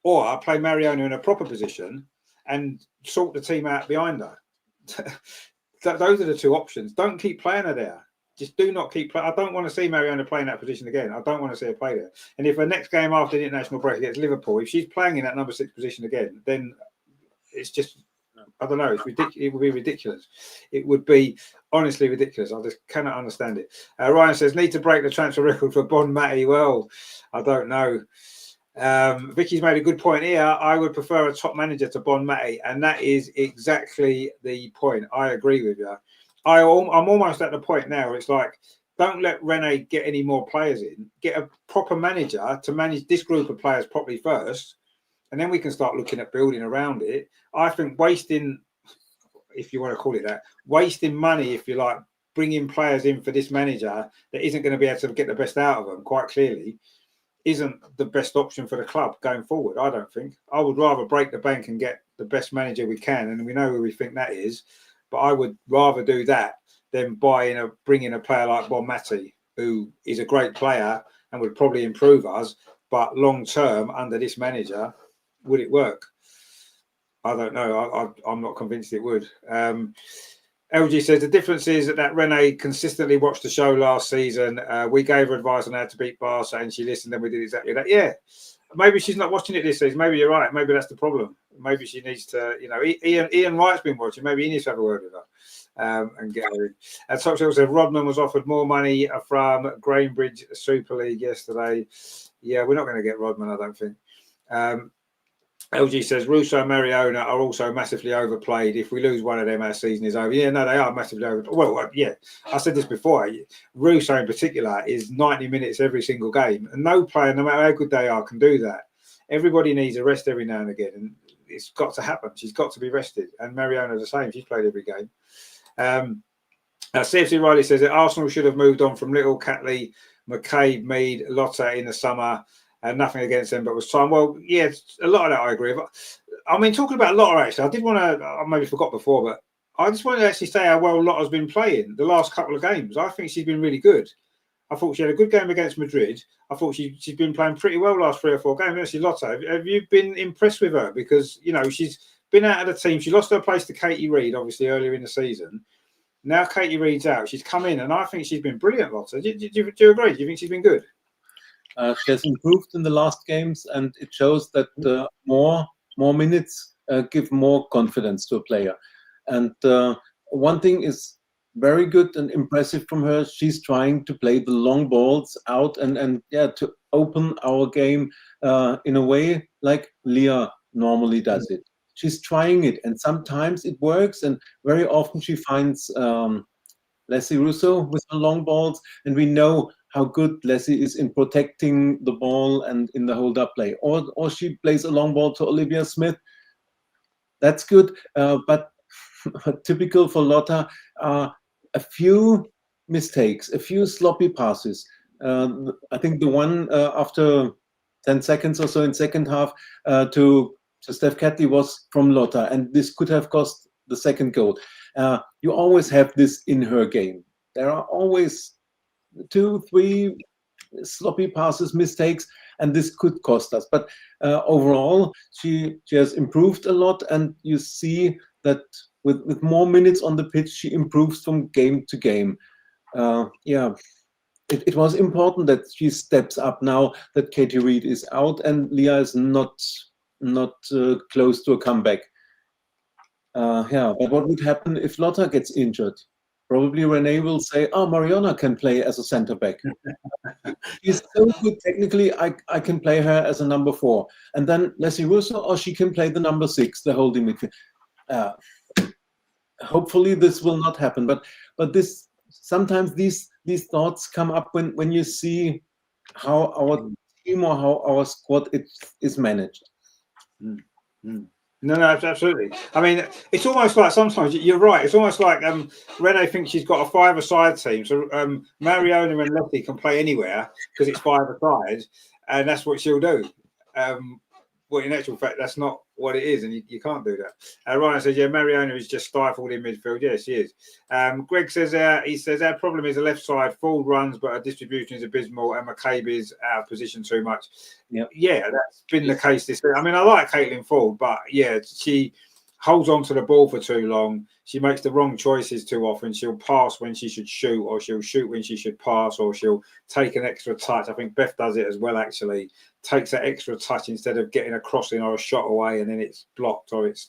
Or I play Mariona in a proper position and sort the team out behind her. Those are the two options. Don't keep playing her there. Just do not keep playing. I don't want to see Mariona playing that position again. I don't want to see her play there. And if her next game after the international break against Liverpool, if she's playing in that number 6 position again, then it's just, I don't know. It's ridiculous. It would be ridiculous. It would be honestly ridiculous. I just cannot understand it. Ryan says, need to break the transfer record for Bon Matty. Well, I don't know. Vicky's made a good point here. I would prefer a top manager to Bon Matty, and that is exactly the point. I agree with you. I'm almost at the point now where it's like, don't let Rene get any more players in. Get a proper manager to manage this group of players properly first, and then we can start looking at building around it. I think wasting, if you want to call it that, wasting money, if you like, bringing players in for this manager that isn't going to be able to get the best out of them, quite clearly, isn't the best option for the club going forward. I don't think. I would rather break the bank and get the best manager we can, and we know who we think that is. But I would rather do that than bring in a player like Bon Matty, who is a great player and would probably improve us. But long term, under this manager, would it work? I don't know. I'm not convinced it would. LG says the difference is that Rene consistently watched the show last season. We gave her advice on how to beat Barca, and she listened, and we did exactly that. Yeah, maybe she's not watching it this season. Maybe you're right. Maybe that's the problem. Maybe she needs to, Ian Wright's been watching. Maybe he needs to have a word with her and get her in. And Top said Rodman was offered more money from Grainbridge Super League yesterday. Yeah, we're not going to get Rodman, I don't think. LG says Russo and Mariona are also massively overplayed. If we lose one of them, our season is over. Yeah, no, they are massively overplayed. Well, yeah, I said this before. Russo in particular is 90 minutes every single game. And no player, no matter how good they are, can do that. Everybody needs a rest every now and again. And it's got to happen. She's got to be rested. And Mariona the same. She's played every game. CFC Riley says that Arsenal should have moved on from Little, Catley, McCabe, Mead, Lotta in the summer, and nothing against them, but was time. Well, yeah, a lot of that I agree with. I mean, talking about Lotta, actually, I did want to, I maybe forgot before, but I just wanted to actually say how well Lotta's been playing the last couple of games. I think she's been really good. I thought she had a good game against Madrid. I thought she's been playing pretty well last 3 or 4 games. Actually, Lotta, have you been impressed with her? Because, you know, she's been out of the team. She lost her place to Katie Reid, obviously, earlier in the season. Now Katie Reid's out. She's come in, and I think she's been brilliant, Lotta. Do you agree? Do you think she's been good? She has improved in the last games, and it shows that more minutes give more confidence to a player. And one thing is very good and impressive from her. She's trying to play the long balls out and to open our game in a way like Leah normally does it. She's trying it, and sometimes it works, and very often she finds Leslie Russo with the long balls, and we know how good Leslie is in protecting the ball and in the hold-up play. Or she plays a long ball to Olivia Smith. That's good, but typical for Lotta, a few mistakes, a few sloppy passes. I think the one after 10 seconds or so in second half to Steph Catley was from Lotta, and this could have cost the second goal. You always have this in her game. There are always 2, 3 sloppy passes, mistakes, and this could cost us. But overall, she has improved a lot, and you see that with more minutes on the pitch, she improves from game to game. It was important that she steps up now that Katie Reid is out and Leah is not close to a comeback. But what would happen if Lotta gets injured? Probably Renee will say, "Oh, Mariona can play as a centre back. She's so good technically. I can play her as a number 4, and then Leslie Russo, or she can play the number 6, the holding midfield." Hopefully, this will not happen. But this sometimes these thoughts come up when you see how our team or how our squad is managed. No, absolutely. I mean, it's almost like sometimes you're right. It's almost like Renee thinks she's got a 5-a-side team, so Mariona and Letty can play anywhere because it's 5-a-side, and that's what she'll do. Well, in actual fact, that's not what it is, and you can't do that. Ryan says, "Yeah, Mariona is just stifled in midfield." Yeah, she is. Greg says, he says, "Our problem is the left side, full runs, but our distribution is abysmal, and McCabe is out of position too much." Yep. Yeah, that's been the case this year. I mean, I like Caitlin Ford, but yeah, she holds on to the ball for too long. She makes the wrong choices too often. She'll pass when she should shoot, or she'll shoot when she should pass, or she'll take an extra touch. I think Beth does it as well, actually. Takes that extra touch instead of getting a crossing or a shot away, and then it's blocked or it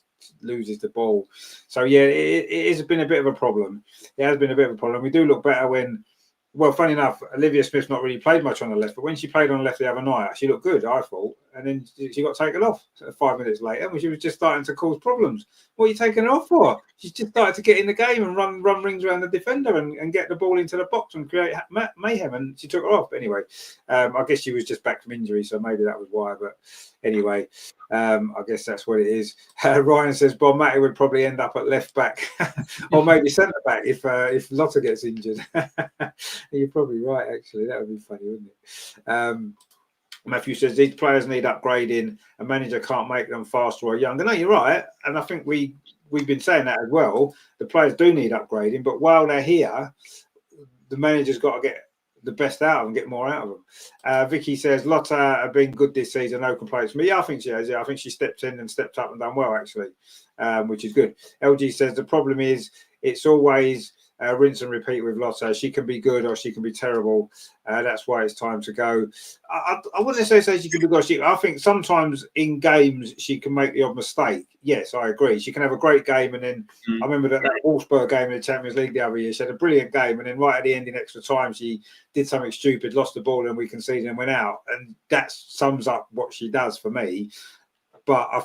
loses the ball. So yeah, it has been a bit of a problem. It has been a bit of a problem. We do look better when, well, funny enough, Olivia Smith's not really played much on the left, but when she played on the left the other night, she looked good, I thought. And then she got taken off 5 minutes later when she was just starting to cause problems. What are you taking her off for? She's just started to get in the game and run rings around the defender and get the ball into the box and create mayhem, and she took her off. Anyway, I guess she was just back from injury, so maybe that was why. But anyway, I guess that's what it is. Ryan says Bob Matty would probably end up at left back or maybe centre back if Lotta gets injured. You're probably right, actually. That would be funny, wouldn't it? Matthew says these players need upgrading. A manager can't make them faster or younger. No, you're right. And I think we've been saying that as well. The players do need upgrading, but while they're here, the manager's got to get the best out of them, get more out of them. Vicky says Lotta have been good this season, no complaints from me. Yeah, I think she has. Yeah, I think she stepped in and stepped up and done well, actually, which is good. LG says the problem is it's always rinse and repeat with Lotta. She can be good or she can be terrible. That's why it's time to go. I wouldn't say she can be good. I think sometimes in games she can make the odd mistake. Yes, I agree. She can have a great game, and then I remember that Wolfsburg game in the Champions League the other year. She had a brilliant game, and then right at the end, in extra time, she did something stupid, lost the ball, and we conceded and went out. And that sums up what she does for me. But I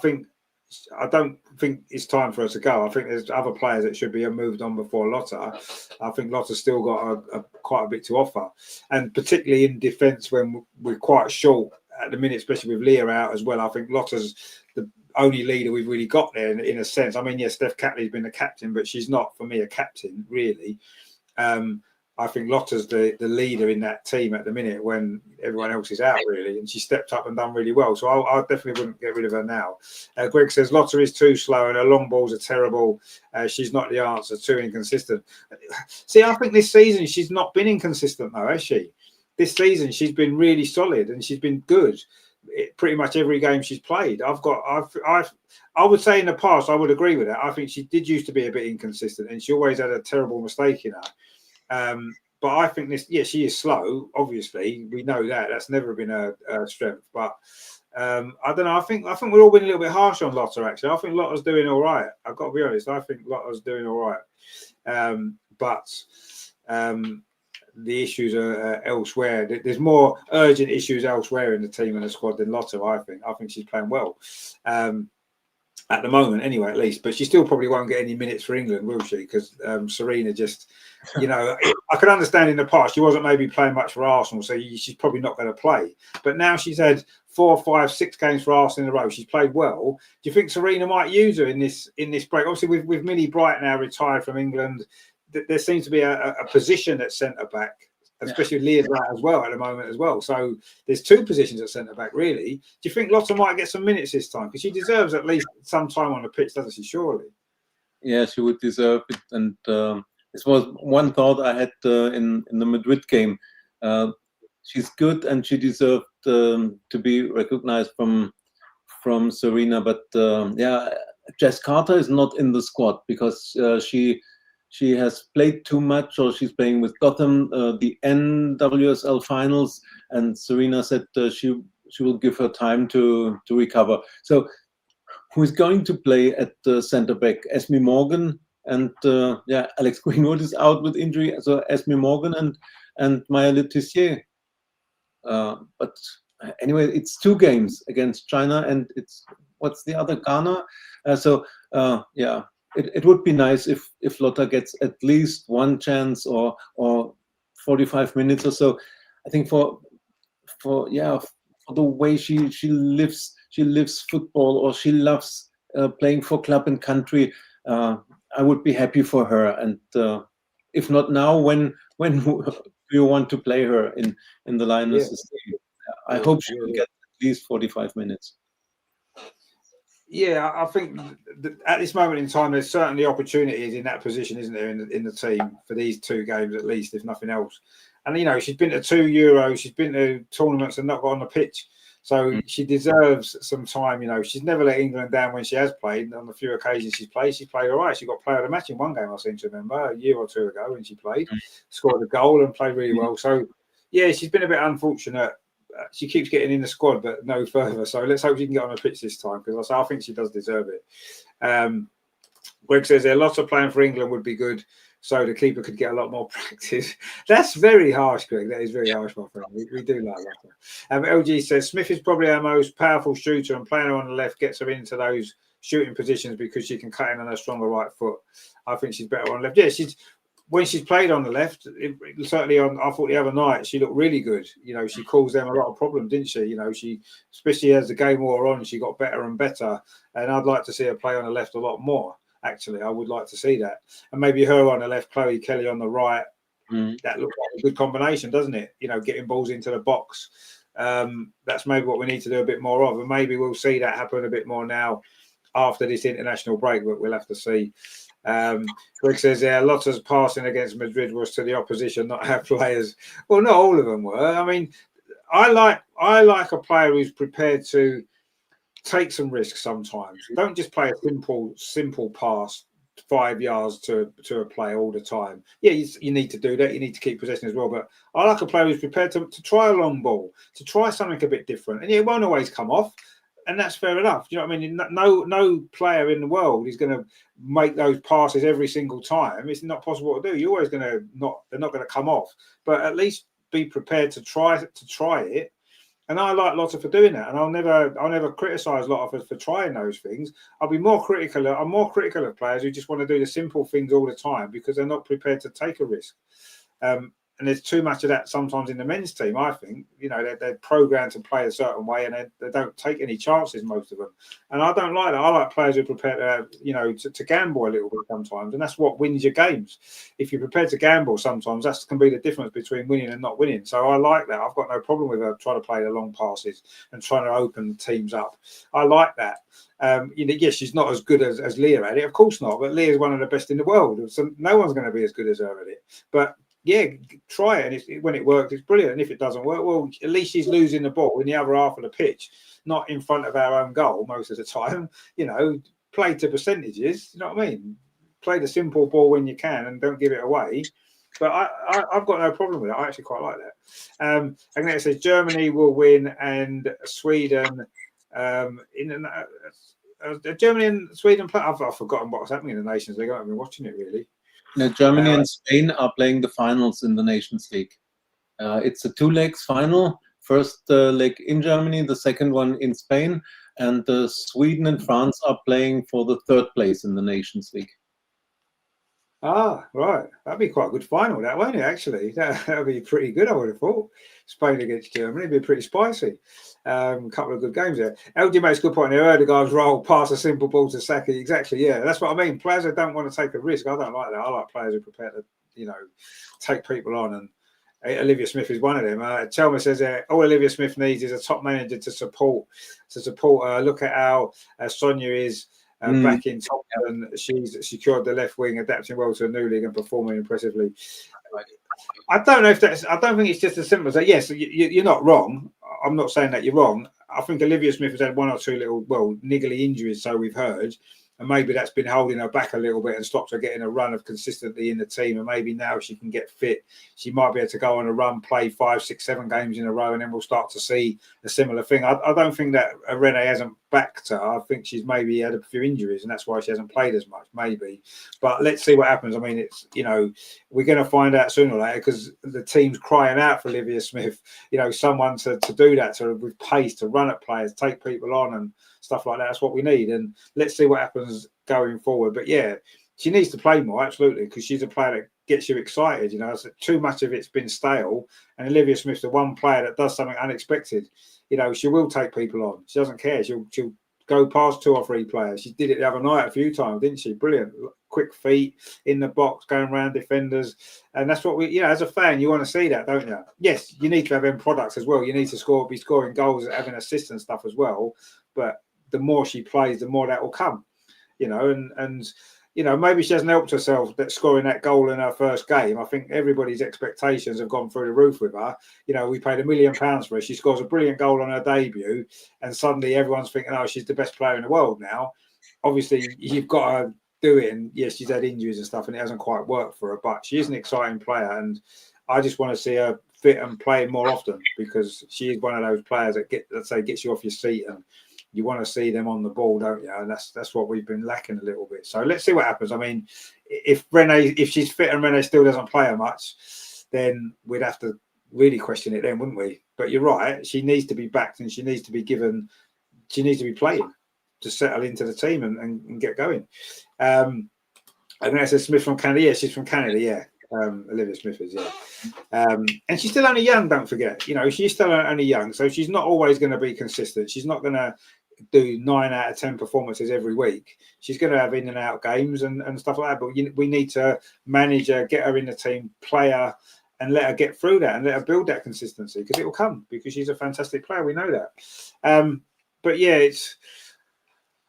don't think it's time for her to go. I think there's other players that should be moved on before Lotta. I think Lotta's still got quite a bit to offer, and particularly in defence when we're quite short at the minute, especially with Leah out as well. I think Lotta's the only leader we've really got there in a sense. I mean, yes, Steph Catley's been the captain, but she's not, for me, a captain really. I think Lotta's the leader in that team at the minute when everyone else is out, really, and she stepped up and done really well. So I definitely wouldn't get rid of her now. Greg says Lotta is too slow and her long balls are terrible. She's not the answer, too inconsistent. See, I think this season she's not been inconsistent though, has she? This season she's been really solid and she's been good. Pretty much every game she's played. I would say in the past I would agree with that. I think she did used to be a bit inconsistent and she always had a terrible mistake in her. But I think she is slow. Obviously, we know that. That's never been a strength. But I don't know. I think we're all being a little bit harsh on Lotta. Actually, I think Lotta's doing all right. I've got to be honest. I think Lotta's doing all right. But the issues are elsewhere. There's more urgent issues elsewhere in the team and the squad than Lotta. I think she's playing well. At the moment, anyway, at least. But she still probably won't get any minutes for England, will she? Because Serena just, I can understand in the past she wasn't maybe playing much for Arsenal, so she's probably not going to play. But now she's had 4, 5, 6 games for Arsenal in a row. She's played well. Do you think Serena might use her in this break? Obviously, with Millie Bright now retired from England, there seems to be a position at centre back. Especially with Leah's out as well at the moment as well. So there's 2 positions at centre back, really. Do you think Lotta might get some minutes this time? Because she deserves at least some time on the pitch, doesn't she? Surely. Yeah, she would deserve it. And this was one thought I had in the Madrid game. She's good and she deserved to be recognized from Serena. But Jess Carter is not in the squad because she has played too much, or she's playing with Gotham, the NWSL finals, and Serena said she will give her time to recover. So who's going to play at the centre back? Esme Morgan and Alex Greenwood is out with injury. So Esme Morgan and Maya Le Tissier. But anyway, it's 2 games against China, and it's what's the other, Ghana. It would be nice if Lotta gets at least 1 chance or 45 minutes or so. I think for the way she lives football, or she loves playing for club and country. I would be happy for her. And if not now, when do you want to play her in the Lionesses team? I hope she will get at least 45 minutes. Yeah, I think at this moment in time, there's certainly opportunities in that position, isn't there, in the team for these 2 games at least, if nothing else. And she's been to 2 Euros, she's been to tournaments and not got on the pitch, so she deserves some time. She's never let England down when she has played. On the few occasions she's played all right. She got player of the match in one game, I seem to remember, a year or 2 ago when she played, scored a goal and played really well. So yeah, she's been a bit unfortunate. She keeps getting in the squad, but no further. So let's hope she can get on the pitch this time, because I think she does deserve it. Greg says a lot of playing for England would be good, so the keeper could get a lot more practice. That's very harsh, Greg. That is very harsh, my friend. We do like that. LG says Smith is probably our most powerful shooter, and playing her on the left gets her into those shooting positions because she can cut in on her stronger right foot. I think she's better on the left. Yeah, when she's played on the left, certainly I thought the other night she looked really good. She caused them a lot of problems, didn't she? She, especially as the game wore on, she got better and better. And I'd like to see her play on the left a lot more. Actually, I would like to see that. And maybe her on the left, Chloe Kelly on the right. That looks like a good combination, doesn't it? Getting balls into the box. That's maybe what we need to do a bit more of. And maybe we'll see that happen a bit more now after this international break, but we'll have to see. Greg says, Lotta's passing against Madrid was to the opposition, not our players. Well, not all of them were. I mean, I like a player who's prepared to take some risks sometimes. Don't just play a simple pass 5 yards to a player all the time. Yeah, you need to do that. You need to keep possession as well. But I like a player who's prepared to try a long ball, to try something a bit different. And it won't always come off. And that's fair enough. You know what I mean? No player in the world is going to make those passes every single time. It's not possible to do. You're always they're not going to come off. But at least be prepared to try it. And I like Lotta for doing that. And I'll never criticise Lotta for trying those things. I'm more critical of players who just want to do the simple things all the time because they're not prepared to take a risk. and there's too much of that sometimes in the men's team. I think, you know, they're programmed to play a certain way, and they don't take any chances, most of them. And I don't like that. I like players who are prepared to, you know, to gamble a little bit sometimes, and that's what wins your games. If you're prepared to gamble, sometimes that can be the difference between winning and not winning. So I like that. I've got no problem with her trying to play the long passes and trying to open teams up. I like that. You know, yes, she's not as good as Leah at it, of course not, but Leah's one of the best in the world, so no one's going to be as good as her at it. But yeah, try it, and when it works, it's brilliant. And if it doesn't work, well, at least she's losing the ball in the other half of the pitch, not in front of our own goal most of the time. You know, play to percentages. You know what I mean? Play the simple ball when you can, and don't give it away. But I've got no problem with it. I actually quite like that. And then it says Germany will win, and Sweden. Germany and Sweden play. I've forgotten what's happening in the Nations League. I haven't been watching it really. Now, Germany and Spain are playing the finals in the Nations League. It's a 2-legs final. First leg in Germany, the second one in Spain, and Sweden and France are playing for the 3rd place in the Nations League. Ah, right. That'd be quite a good final, that, won't it, actually? That'd be pretty good, I would have thought. Spain against Germany would be pretty spicy. A couple of good games there. LG makes a good point there. Erdegaard's role, pass a simple ball to Saki. Exactly, yeah. That's what I mean. Players that don't want to take a risk. I don't like that. I like players who are prepared to, you know, take people on. And Olivia Smith is one of them. Chelmer says all Olivia Smith needs is a top manager to support her. Look at how Sonia is. Back in top, and she's secured the left wing, adapting well to a new league and performing impressively. I don't know if that's. I don't think it's just as simple as that. Yes, you're not wrong. I'm not saying that you're wrong. I think Olivia Smith has had one or two little, niggly injuries, so we've heard, and maybe that's been holding her back a little bit and stopped her getting a run of consistently in the team. And maybe now she can get fit, she might be able to go on a run, play 5, 6, 7 games in a row, and then we'll start to see a similar thing. I don't think that Renee hasn't backed her. I think she's maybe had a few injuries, and that's why she hasn't played as much, maybe. But let's see what happens. I mean, it's, you know, we're going to find out sooner or later, because the team's crying out for Olivia Smith, you know, someone to do that, with pace, to run at players, take people on and stuff like that. That's what we need. And let's see what happens going forward. But yeah, she needs to play more, absolutely, because she's a player that gets you excited. You know, too much of it's been stale. And Olivia Smith's the one player that does something unexpected. You know, she will take people on. She doesn't care. She'll go past 2 or 3 players. She did it the other night a few times, didn't she? Brilliant. Quick feet in the box, going around defenders. And that's what we, you know, as a fan, you want to see that, don't you? Yes, you need to have end products as well. You need to be scoring goals, having assists and stuff as well. But the more she plays, the more that will come. You know, and you know, maybe she hasn't helped herself that scoring that goal in her first game. I think everybody's expectations have gone through the roof with her. You know, we paid £1 million for her. She scores a brilliant goal on her debut, and suddenly everyone's thinking, oh, she's the best player in the world now. Obviously, you've got her doing, yes, she's had injuries and stuff, and it hasn't quite worked for her, but she is an exciting player, and I just want to see her fit and play more often, because she is one of those players that gets you off your seat, and you want to see them on the ball, don't you? And that's what we've been lacking a little bit. So let's see what happens. I mean, if she's fit and Renee still doesn't play her much, then we'd have to really question it then, wouldn't we? But you're right. She needs to be backed, and she needs to be given. She needs to be playing to settle into the team and get going. I think that's a Smith from Canada. Yeah, she's from Canada. Yeah. Olivia Smith is, yeah. And she's still only young, don't forget. You know, she's still only young, so she's not always going to be consistent. She's not going to do 9 out of 10 performances every week. She's going to have in and out games and stuff like that. But we need to manage her, get her in the team, play her, and let her get through that, and let her build that consistency, because it will come, because she's a fantastic player. We know that. But yeah,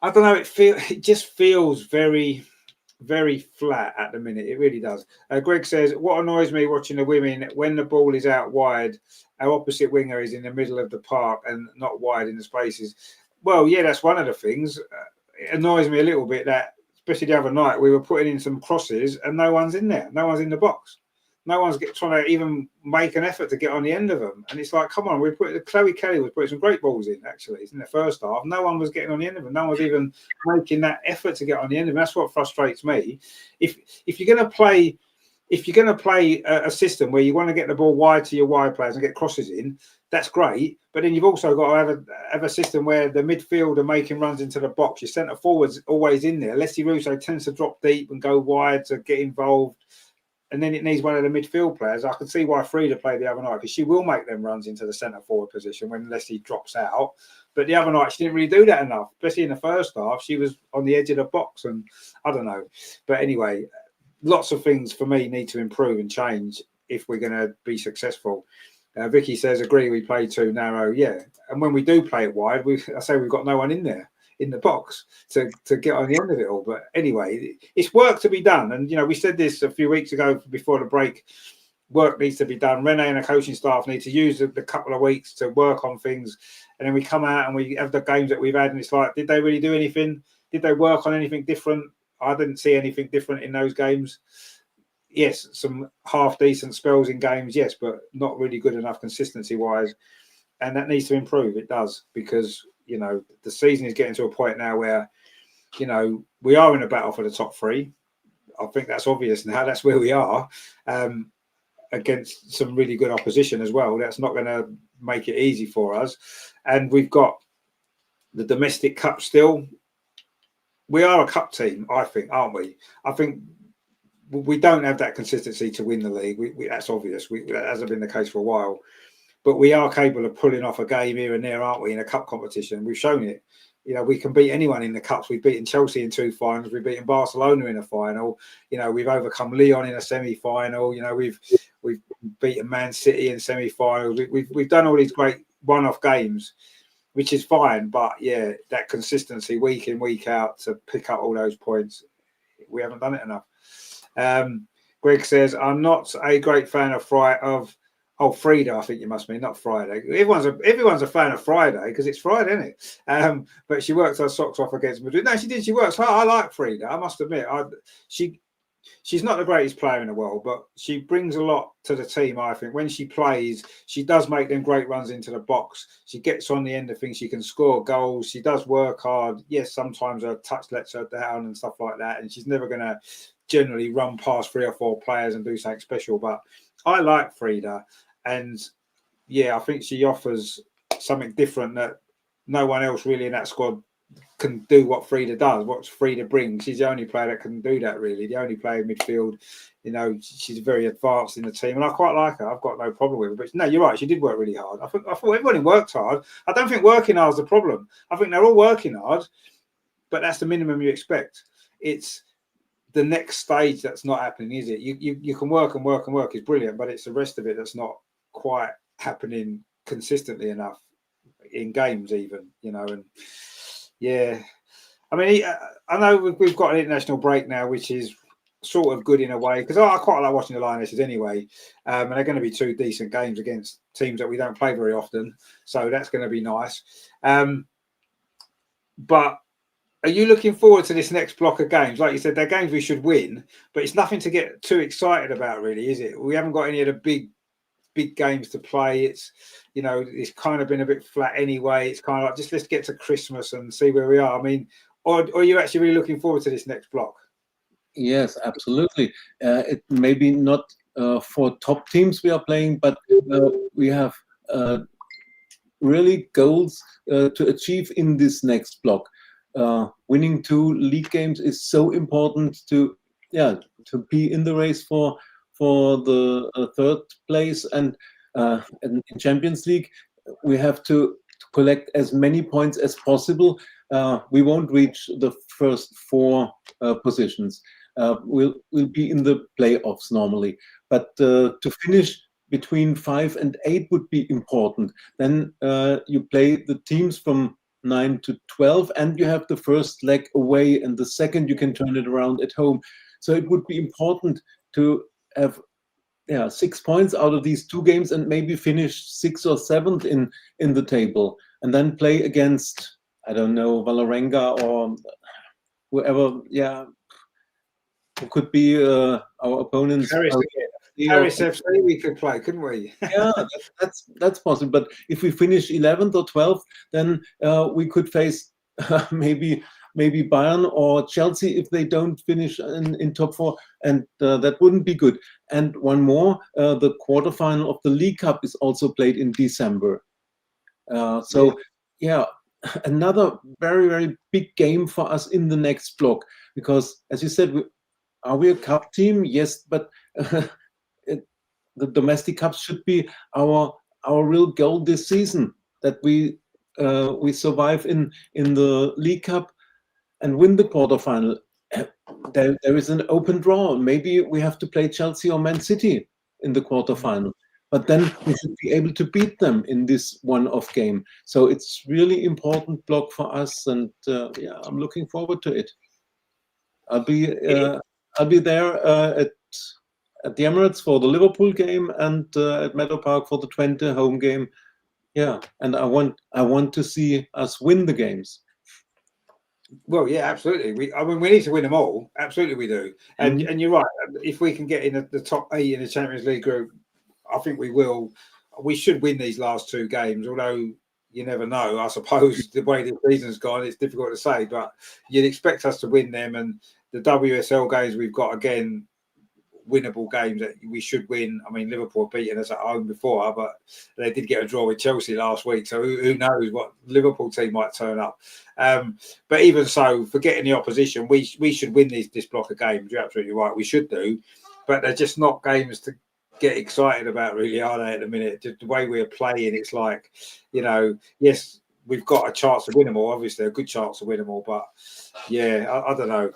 I don't know. It just feels very, very flat at the minute. It really does. Greg says, what annoys me watching the women, when the ball is out wide, our opposite winger is in the middle of the park and not wide in the spaces. Well, yeah, that's one of the things. It annoys me a little bit that, especially the other night, we were putting in some crosses and no one's in there. No one's in the box. No one's trying to even make an effort to get on the end of them. And it's like, come on, Chloe Kelly was putting some great balls in, actually, in the first half. No one was getting on the end of them. No one was even making that effort to get on the end of them. That's what frustrates me. If you're going to play a system where you want to get the ball wide to your wide players and get crosses in, that's great. But then you've also got to have a system where the midfield are making runs into the box. Your centre forward's always in there. Leslie Russo tends to drop deep and go wide to get involved. and then it needs one of the midfield players. I can see why Frida played the other night, because she will make them runs into the centre forward position when Leslie drops out. But the other night, she didn't really do that enough, especially in the first half. She was on the edge of the box, and I don't know. But anyway, lots of things for me need to improve and change if we're going to be successful. Vicky says, agree, we play too narrow. Yeah. And when we do play it wide, I say we've got no one in there in the box to get on the end of it all. But anyway, it's work to be done. And, we said this a few weeks ago before the break. Work needs to be done. Renee and the coaching staff need to use the couple of weeks to work on things. And then we come out and we have the games that we've had, and it's like, did they really do anything? Did they work on anything different? I didn't see anything different in those games. Yes, some half-decent spells in games, yes, but not really good enough consistency-wise. And that needs to improve. It does, because, the season is getting to a point now where, we are in a battle for the top three. I think that's obvious now. That's where we are, against some really good opposition as well. That's not going to make it easy for us. And we've got the domestic cup still. We are a cup team, I think, aren't we? I think we don't have that consistency to win the league. That's obvious. That hasn't been the case for a while. But we are capable of pulling off a game here and there, aren't we, in a cup competition? We've shown it. We can beat anyone in the cups. We've beaten Chelsea in 2 finals. We've beaten Barcelona in a final. We've overcome Lyon in a semi-final. We've beaten Man City in semi-finals. We've done all these great one-off games, which is fine. But, yeah, that consistency week in, week out to pick up all those points, we haven't done it enough. Greg says, I'm not a great fan of Frida, I think you must mean, not Friday. Everyone's a fan of Friday because it's Friday, isn't it? But she works her socks off against Madrid. No, she did. She works hard. I like Frida. I must admit, she's not the greatest player in the world, but she brings a lot to the team. I think when she plays, she does make them great runs into the box. She gets on the end of things. She can score goals. She does work hard. Yes, sometimes her touch lets her down and stuff like that, and she's never going to generally run past 3 or 4 players and do something special. But I like Frida. And yeah, I think she offers something different that no one else really in that squad can do what Frida does, what Frida brings. She's the only player that can do that, really. The only player in midfield. She's very advanced in the team, and I quite like her. I've got no problem with her. But no, you're right. She did work really hard. I thought everybody worked hard. I don't think working hard is the problem. I think they're all working hard, but that's the minimum you expect. It's the next stage that's not happening, is it? You can work and work and work is brilliant, but it's the rest of it that's not quite happening consistently enough in games, even. And yeah, I mean, I know we've got an international break now, which is sort of good in a way, because I quite like watching the Lionesses anyway, and they're going to be 2 decent games against teams that we don't play very often, so that's going to be nice. But are you looking forward to this next block of games? Like you said, they're games we should win, but it's nothing to get too excited about, really, is it? We haven't got any of the big games to play. It's it's kind of been a bit flat anyway. It's kind of like, just let's get to Christmas and see where we are. I mean, or are you actually really looking forward to this next block? Yes, absolutely. It maybe not for top teams we are playing, but we have really goals to achieve in this next block. Winning 2 league games is so important to be in the race for the 3rd place, and in Champions League we have to collect as many points as possible. We won't reach the first 4 positions. We'll be in the playoffs normally, but to finish between 5 and 8 would be important. Then you play the teams from 9 to 12, and you have the first leg away, and the second you can turn it around at home. So it would be important to have 6 points out of these 2 games and maybe finish 6th or 7th in the table, and then play against, I don't know, Vålerenga or whoever, who could be our opponents. Paris FC we could play, couldn't we? Yeah, that's possible. But if we finish 11th or 12th, then we could face maybe Bayern or Chelsea if they don't finish in top 4, and that wouldn't be good. And one more, the quarterfinal of the League Cup is also played in December. Another very, very big game for us in the next block, because as you said, are we a cup team? Yes, but the domestic cups should be our real goal this season, that we survive in the League Cup and win the quarterfinal. There is an open draw. Maybe we have to play Chelsea or Man City in the quarterfinal, but then we should be able to beat them in this one-off game. So it's really important block for us, and yeah, I'm looking forward to it. I'll be there at the Emirates for the Liverpool game, and at Meadow Park for the Twente home game. Yeah, and I want to see us win the games. Well, yeah, absolutely. I mean, we need to win them all. Absolutely, we do. And and you're right. If we can get in the top 8 in the Champions League group, I think we will. We should win these last 2 games. Although you never know. I suppose the way the season's gone, it's difficult to say. But you'd expect us to win them. And the WSL games we've got, again, winnable games that we should win. I mean, Liverpool have beaten us at home before, but they did get a draw with Chelsea last week. So who knows what Liverpool team might turn up. But even so, forgetting the opposition, we should win this block of games. You're absolutely right. We should do, but they're just not games to get excited about, really, are they, at the minute? Just the way we're playing, it's like, yes, we've got a chance to win them all. Obviously, a good chance to win them all, but yeah, I don't know.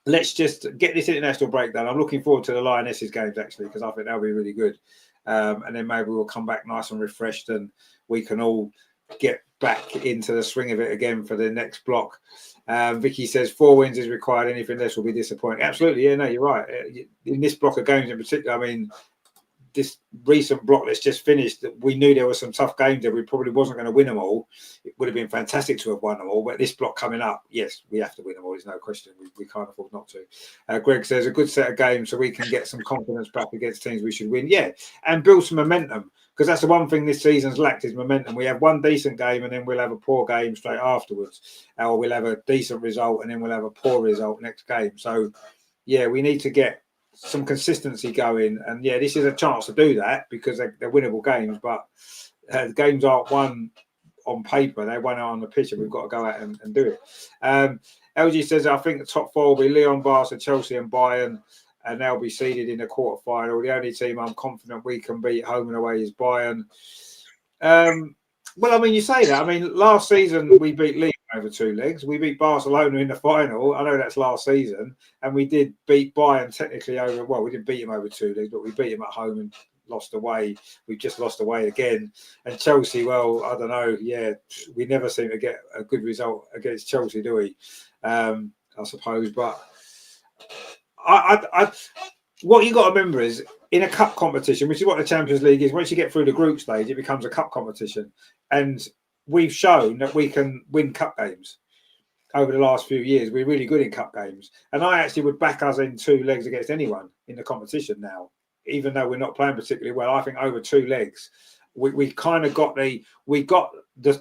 Let's just get this international break done. I'm looking forward to the Lionesses games, actually, because I think that'll be really good. And then maybe we'll come back nice and refreshed, and we can all get back into the swing of it again for the next block. Vicky says 4 wins is required. Anything less will be disappointing. Absolutely. Yeah, no, you're right. In this block of games in particular, I mean, this recent block that's just finished, we knew there were some tough games that we probably wasn't going to win them all. It would have been fantastic to have won them all, but this block coming up, yes, we have to win them all. There's no question. We can't afford not to. Greg says a good set of games so we can get some confidence back against teams we should win. Yeah, and build some momentum, because that's the one thing this season's lacked is momentum. We have one decent game and then we'll have a poor game straight afterwards, or we'll have a decent result and then we'll have a poor result next game. So yeah, we need to get some consistency going, and yeah, this is a chance to do that because they're winnable games, but the games aren't won on paper, they're won on the pitch, and we've got to go out and do it. LG says, I think the top 4 will be Lyon, Barca, Chelsea and Bayern, and they'll be seeded in the quarterfinal. The only team I'm confident we can beat home and away is Bayern. Well, I mean, you say that. I mean, last season we beat Lyon over 2 legs. We beat Barcelona in the final. I know that's last season. And we did beat Bayern technically over, well, we didn't beat him over 2 legs, but we beat him at home and lost away. We've just lost away again. And Chelsea, well, I don't know. Yeah, we never seem to get a good result against Chelsea, do we? I suppose. But what you got to remember is, in a cup competition, which is what the Champions League is, once you get through the group stage, it becomes a cup competition. And we've shown that we can win cup games over the last few years. We're really good in cup games. And I actually would back us in 2 legs against anyone in the competition now, even though we're not playing particularly well. I think over 2 legs, we kind of got the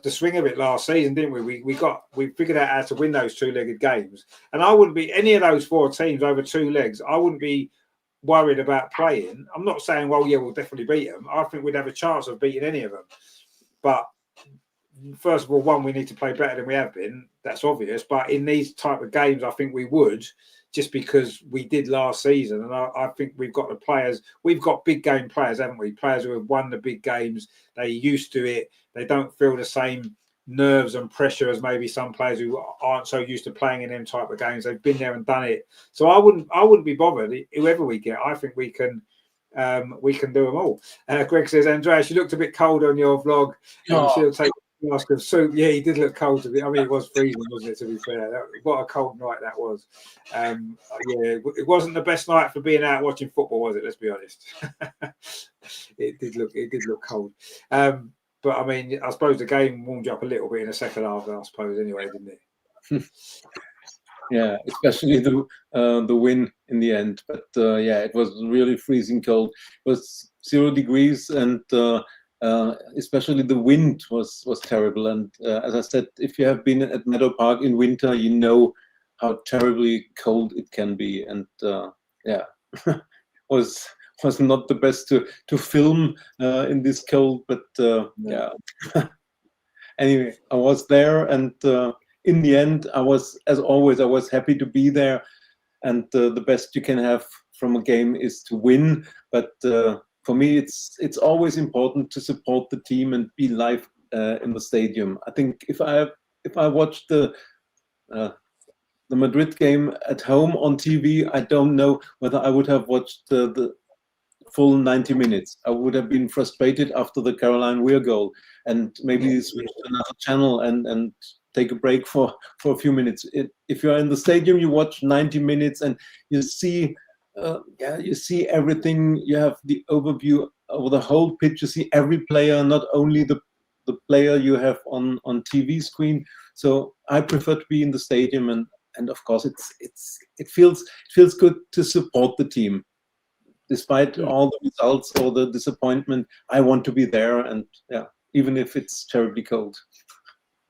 swing of it last season, didn't we? We figured out how to win those 2-legged games. And I wouldn't be any of those 4 teams over 2 legs. I wouldn't be worried about playing. I'm not saying, well, yeah, we'll definitely beat them. I think we'd have a chance of beating any of them. But first of all, one, we need to play better than we have been. That's obvious. But in these type of games, I think we would, just because we did last season. And I think we've got the players. We've got big game players, haven't we? Players who have won the big games. They're used to it. They don't feel the same nerves and pressure as maybe some players who aren't so used to playing in them type of games. They've been there and done it. So I wouldn't be bothered. Whoever we get, I think we can do them all. Greg says, Andreas, you looked a bit cold on your vlog. You should have taken a flask of soup. Yeah, he did look cold to me. I mean, it was freezing, wasn't it, to be fair? What a cold night that was. Yeah, it wasn't the best night for being out watching football, was it? Let's be honest. It did look cold. But I mean, I suppose the game warmed you up a little bit in the second half, I suppose, anyway, didn't it? Yeah, especially the win in the end. But yeah, it was really freezing cold. It was 0 degrees, and especially the wind was terrible. And as I said, if you have been at Meadow Park in winter, you know how terribly cold it can be. And yeah, was not the best to film in this cold, but yeah. Anyway, I was there, and in the end, I was, as always, I was happy to be there. And the best you can have from a game is to win, but for me, it's always important to support the team and be live in the stadium. I think if I watched the Madrid game at home on TV, I don't know whether I would have watched the full 90 minutes. I would have been frustrated after the Caroline Weir goal and maybe switch to another channel and take a break for a few minutes. If you're in the stadium, you watch 90 minutes and you see you see everything. You have the overview over the whole pitch. You see every player, not only the player you have on TV screen. So I prefer to be in the stadium, and of course it feels good to support the team. Despite all the results or the disappointment, I want to be there, and even if it's terribly cold.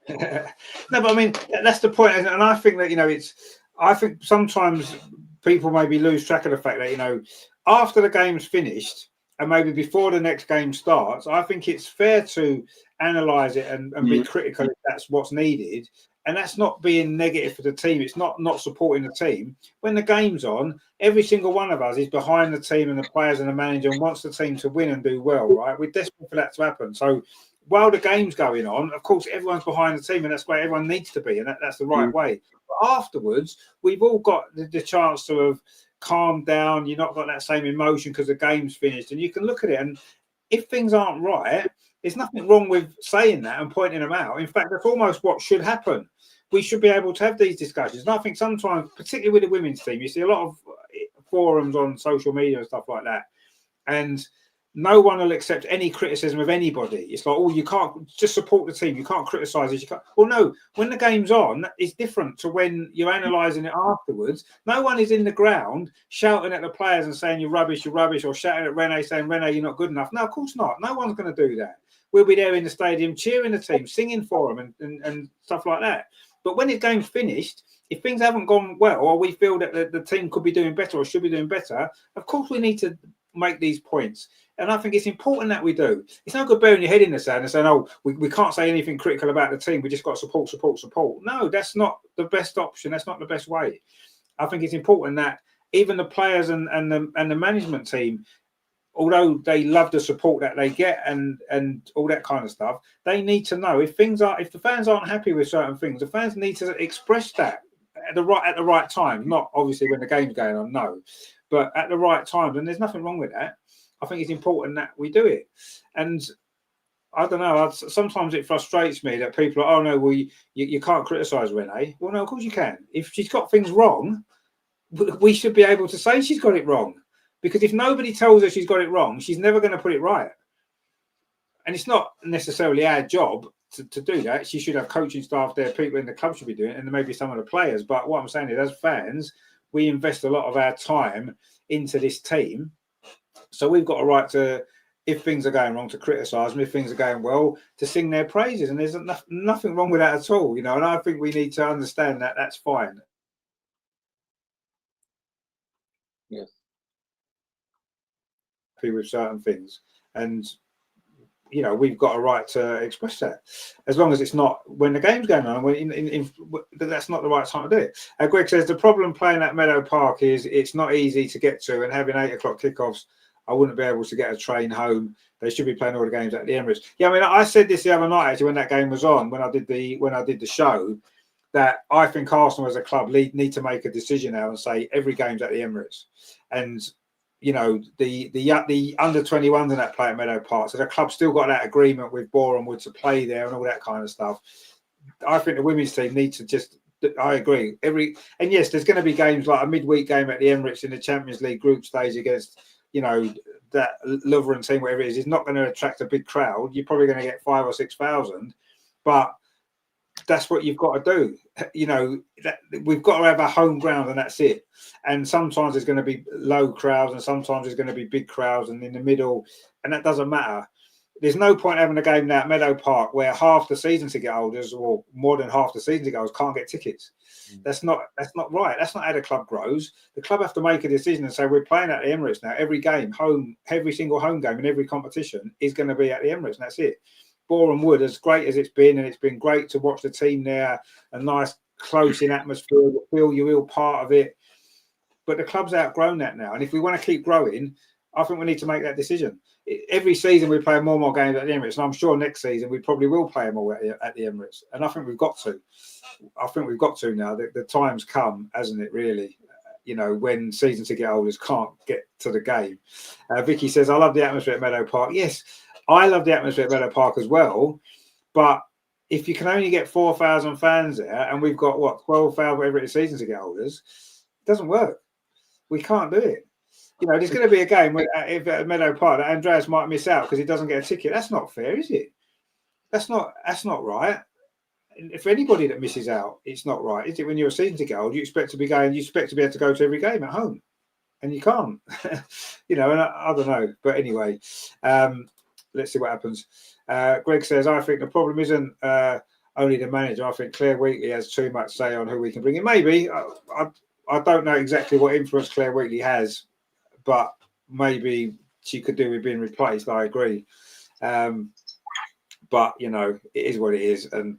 No, but I mean that's the point, and I think that I think sometimes people maybe lose track of the fact that after the game's finished and maybe before the next game starts, I think it's fair to analyse it and be critical if that's what's needed. And that's not being negative for the team. It's not supporting the team. When the game's on, every single one of us is behind the team and the players and the manager and wants the team to win and do well, right? We're desperate for that to happen. So while the game's going on, of course, everyone's behind the team, and that's where everyone needs to be, and that's the right way. But afterwards, we've all got the chance to have calmed down. You've not got that same emotion because the game's finished, and you can look at it. And if things aren't right, there's nothing wrong with saying that and pointing them out. In fact, that's almost what should happen. We should be able to have these discussions. And I think sometimes, particularly with the women's team, you see a lot of forums on social media and stuff like that. And no one will accept any criticism of anybody. It's like, oh, you can't just support the team. You can't criticise it. You can't. Well, no, when the game's on, it's different to when you're analysing it afterwards. No one is in the ground shouting at the players and saying you're rubbish, or shouting at Rene saying, Rene, you're not good enough. No, of course not. No one's going to do that. We'll be there in the stadium cheering the team, singing for them and stuff like that. But when the game's finished, if things haven't gone well, or we feel that the team could be doing better or should be doing better, of course we need to make these points. And I think it's important that we do. It's no good burying your head in the sand and saying, oh, we can't say anything critical about the team. We just got to support. No, that's not the best option. That's not the best way. I think it's important that even the players and the management team, although they love the support that they get and all that kind of stuff, they need to know if the fans aren't happy with certain things, the fans need to express that at the right time. Not obviously when the game's going on, no, but at the right time. And there's nothing wrong with that. I think it's important that we do it. And I don't know. Sometimes it frustrates me that people are, oh no, well you can't criticise Rene. Well, no, of course you can. If she's got things wrong, we should be able to say she's got it wrong. Because if nobody tells her she's got it wrong, she's never going to put it right. And it's not necessarily our job to do that. She should have coaching staff there, people in the club should be doing it, and maybe some of the players. But what I'm saying is, as fans, we invest a lot of our time into this team. So we've got a right to, if things are going wrong, to criticise them. If things are going well, to sing their praises. And there's nothing wrong with that at all, And I think we need to understand that that's fine. Yes. With certain things, and we've got a right to express that, as long as it's not when the game's going on. That's not the right time to do it. Greg says the problem playing at Meadow Park is it's not easy to get to, and having 8 o'clock kickoffs, I wouldn't be able to get a train home. They should be playing all the games at the Emirates. Yeah, I mean, I said this the other night actually when that game was on, when I did the show, that I think Arsenal as a club need to make a decision now and say every game's at the Emirates. And the under 21s in that play at Meadow Park, so the club still got that agreement with Boreham Wood to play there and all that kind of stuff. I think the women's team needs to just, I agree, and yes, there's going to be games like a midweek game at the Emirates in the Champions League group stage against that Lovren team, whatever it is not going to attract a big crowd. You're probably going to get 5,000 or 6,000, but that's what you've got to do. We've got to have a home ground, and that's it. And sometimes there's going to be low crowds, and sometimes there's going to be big crowds, and in the middle, and that doesn't matter. There's no point having a game now at Meadow Park where half the season ticket holders, or more than half the season ticket holders, can't get tickets. That's not right. That's not how the club grows. The club have to make a decision and say, we're playing at the Emirates now. Every game, every single home game in every competition is going to be at the Emirates, and that's it. Boreham Wood, as great as it's been, and it's been great to watch the team there, a nice close-in atmosphere, you feel you're all part of it. but the club's outgrown that now. And if we want to keep growing, I think we need to make that decision. Every season we play more and more games at the Emirates, and I'm sure next season we probably will play them all at the Emirates. And I think we've got to. I think we've got to now. The time's come, hasn't it, really? When season ticket holders can't get to the game. Vicky says, I love the atmosphere at Meadow Park. Yes, I love the atmosphere at Meadow Park as well. But if you can only get 4,000 fans there, and we've got, 12,000, whatever it is, season ticket holders, it doesn't work. We can't do it. There's going to be a game where, if at Meadow Park, that Andreas might miss out because he doesn't get a ticket. That's not fair, is it? That's not right. For anybody that misses out, it's not right, is it? When you're a season ticket holder, you expect to be able to go to every game at home, and you can't. And I don't know, but anyway, let's see what happens. Greg says, I think the problem isn't only the manager. I think Claire Wheatley has too much say on who we can bring in. Maybe I don't know exactly what influence Claire Wheatley has, but maybe she could do with being replaced. I agree, but it is what it is, and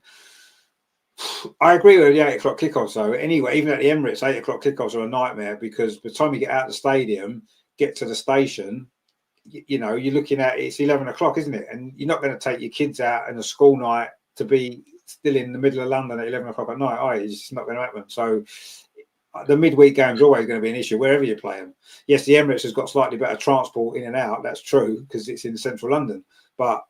I agree with the 8 o'clock kickoffs though. Anyway, even at the Emirates, 8 o'clock kickoffs are a nightmare because by the time you get out of the stadium, get to the station, you're looking at it's 11 o'clock, isn't it? And you're not going to take your kids out on a school night to be still in the middle of London at 11 o'clock at night, are you? It's just not going to happen. So the midweek games are always going to be an issue wherever you play them. Yes, the Emirates has got slightly better transport in and out. That's true because it's in central London, but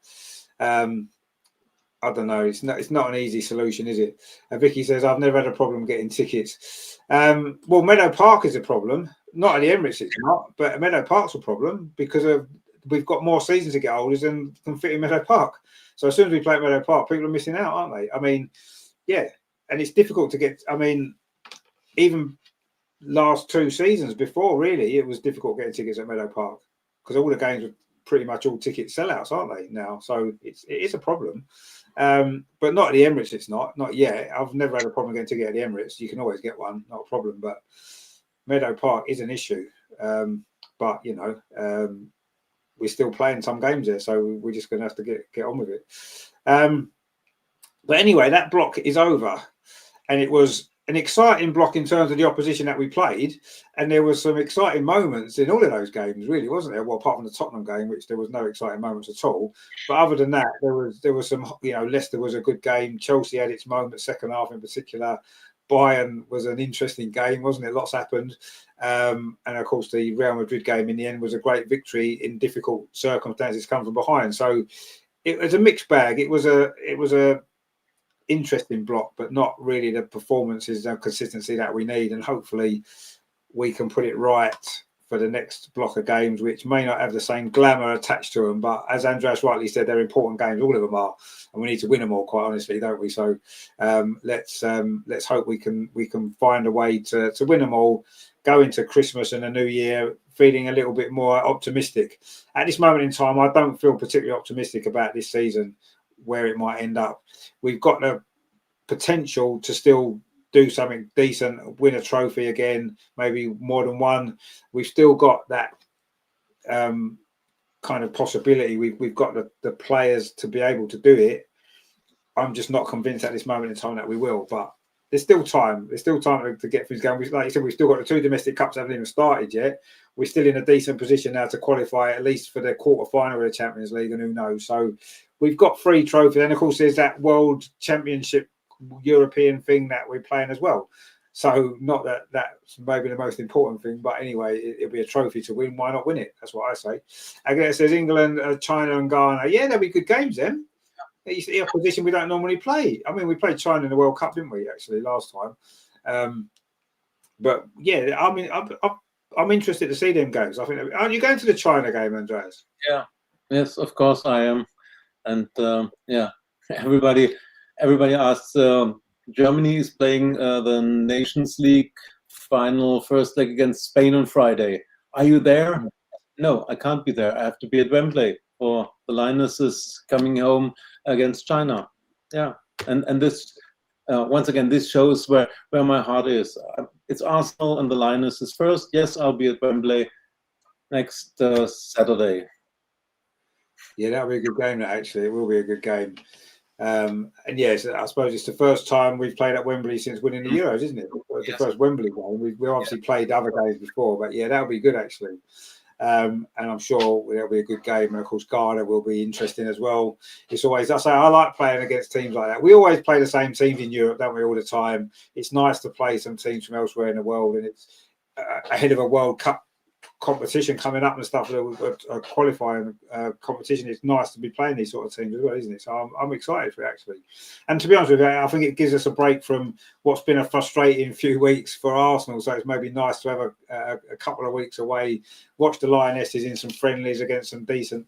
I don't know. It's not an easy solution, is it? Vicky says, I've never had a problem getting tickets. Well, Meadow Park is a problem. Not at the Emirates, it's not. But Meadow Park's a problem because we've got more season ticket holders than can fit in Meadow Park. So as soon as we play at Meadow Park, people are missing out, aren't they? I mean, yeah. And it's difficult to get. I mean, even last 2 seasons before, really, it was difficult getting tickets at Meadow Park because all the games were pretty much all ticket sellouts, aren't they, now? So it is a problem. But not at the Emirates, it's not yet. I've never had a problem getting a ticket at the Emirates. You can always get one, not a problem. But Meadow Park is an issue. But we're still playing some games there, so we're just going to have to get on with it. But anyway, that block is over, and it was an exciting block in terms of the opposition that we played, and there was some exciting moments in all of those games, really, wasn't there? Well, apart from the Tottenham game, which there was no exciting moments at all. But other than that, there was some, Leicester was a good game. Chelsea had its moments, second half in particular. Bayern was an interesting game, wasn't it? Lots happened. And of course, the Real Madrid game in the end was a great victory in difficult circumstances, come from behind. So it was a mixed bag. It was a interesting block, but not really the performances and consistency that we need. And hopefully we can put it right for the next block of games, which may not have the same glamour attached to them. But as Andreas rightly said, they're important games. All of them are, and we need to win them all, quite honestly, don't we? So let's hope we can find a way to win them all, go into Christmas and the New Year feeling a little bit more optimistic. At this moment in time, I don't feel particularly optimistic about this season, where it might end up. We've got the potential to still do something decent, win a trophy again, maybe more than one. We've still got that kind of possibility. We've got the players to be able to do it. I'm just not convinced at this moment in time that we will, but there's still time. There's still time to get things going. Like you said, we've still got the 2 domestic cups that haven't even started yet. We're still in a decent position now to qualify at least for the quarter-final of the Champions League, and who knows. So we've got 3 trophies. And, of course, there's that World Championship European thing that we're playing as well. So not that that's maybe the most important thing, but anyway, it'll be a trophy to win. Why not win it? That's what I say. Again, it says England, China and Ghana. Yeah, there'll be good games then. It's the opposition we don't normally play. I mean, we played China in the World Cup, didn't we, actually, last time? But, yeah, I mean, I'm interested to see them games. I think. Aren't you going to the China game, Andreas? Yeah. Yes, of course I am. And, yeah, everybody asks, Germany is playing the Nations League final first leg against Spain on Friday. Are you there? No, I can't be there. I have to be at Wembley for the Lionesses coming home against China. Yeah, and this once again, this shows where my heart is. It's Arsenal and the Lionesses first. Yes, I'll be at Wembley next Saturday. Yeah, that'll be a good game. Actually, it will be a good game. And yes, I suppose it's the first time we've played at Wembley since winning the Euros, isn't it? The first Wembley game. We obviously played other games before, but yeah, that'll be good actually. And I'm sure it'll be a good game. And of course, Ghana will be interesting as well. It's always, I say, I like playing against teams like that. We always play the same teams in Europe, don't we, all the time? It's nice to play some teams from elsewhere in the world, and it's ahead of a World Cup competition coming up and stuff, a qualifying competition. It's nice to be playing these sort of teams as well, isn't it? So I'm excited for it actually. And to be honest with you, I think it gives us a break from what's been a frustrating few weeks for Arsenal. So it's maybe nice to have a couple of weeks away, watch the Lionesses in some friendlies against some decent,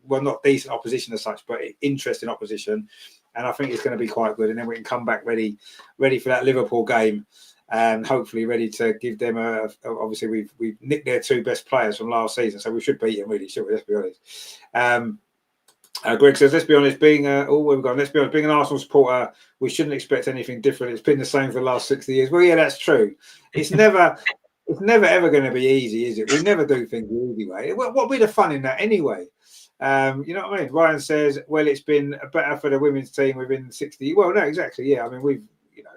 well, not decent opposition as such, but interesting opposition. And I think it's going to be quite good. And then we can come back ready for that Liverpool game. And hopefully ready to give them obviously we've nicked their two best players from last season, so we should beat them really, should we? Let's be honest. Greg says, let's be honest, being an Arsenal supporter, we shouldn't expect anything different. It's been the same for the last 60 years. Well, yeah, that's true. It's never ever going to be easy, is it? We never do things the easy way. What'll be the fun in that anyway? You know what I mean? Ryan says, well, it's been better for the women's team within 60. Well, no, exactly. Yeah, I mean,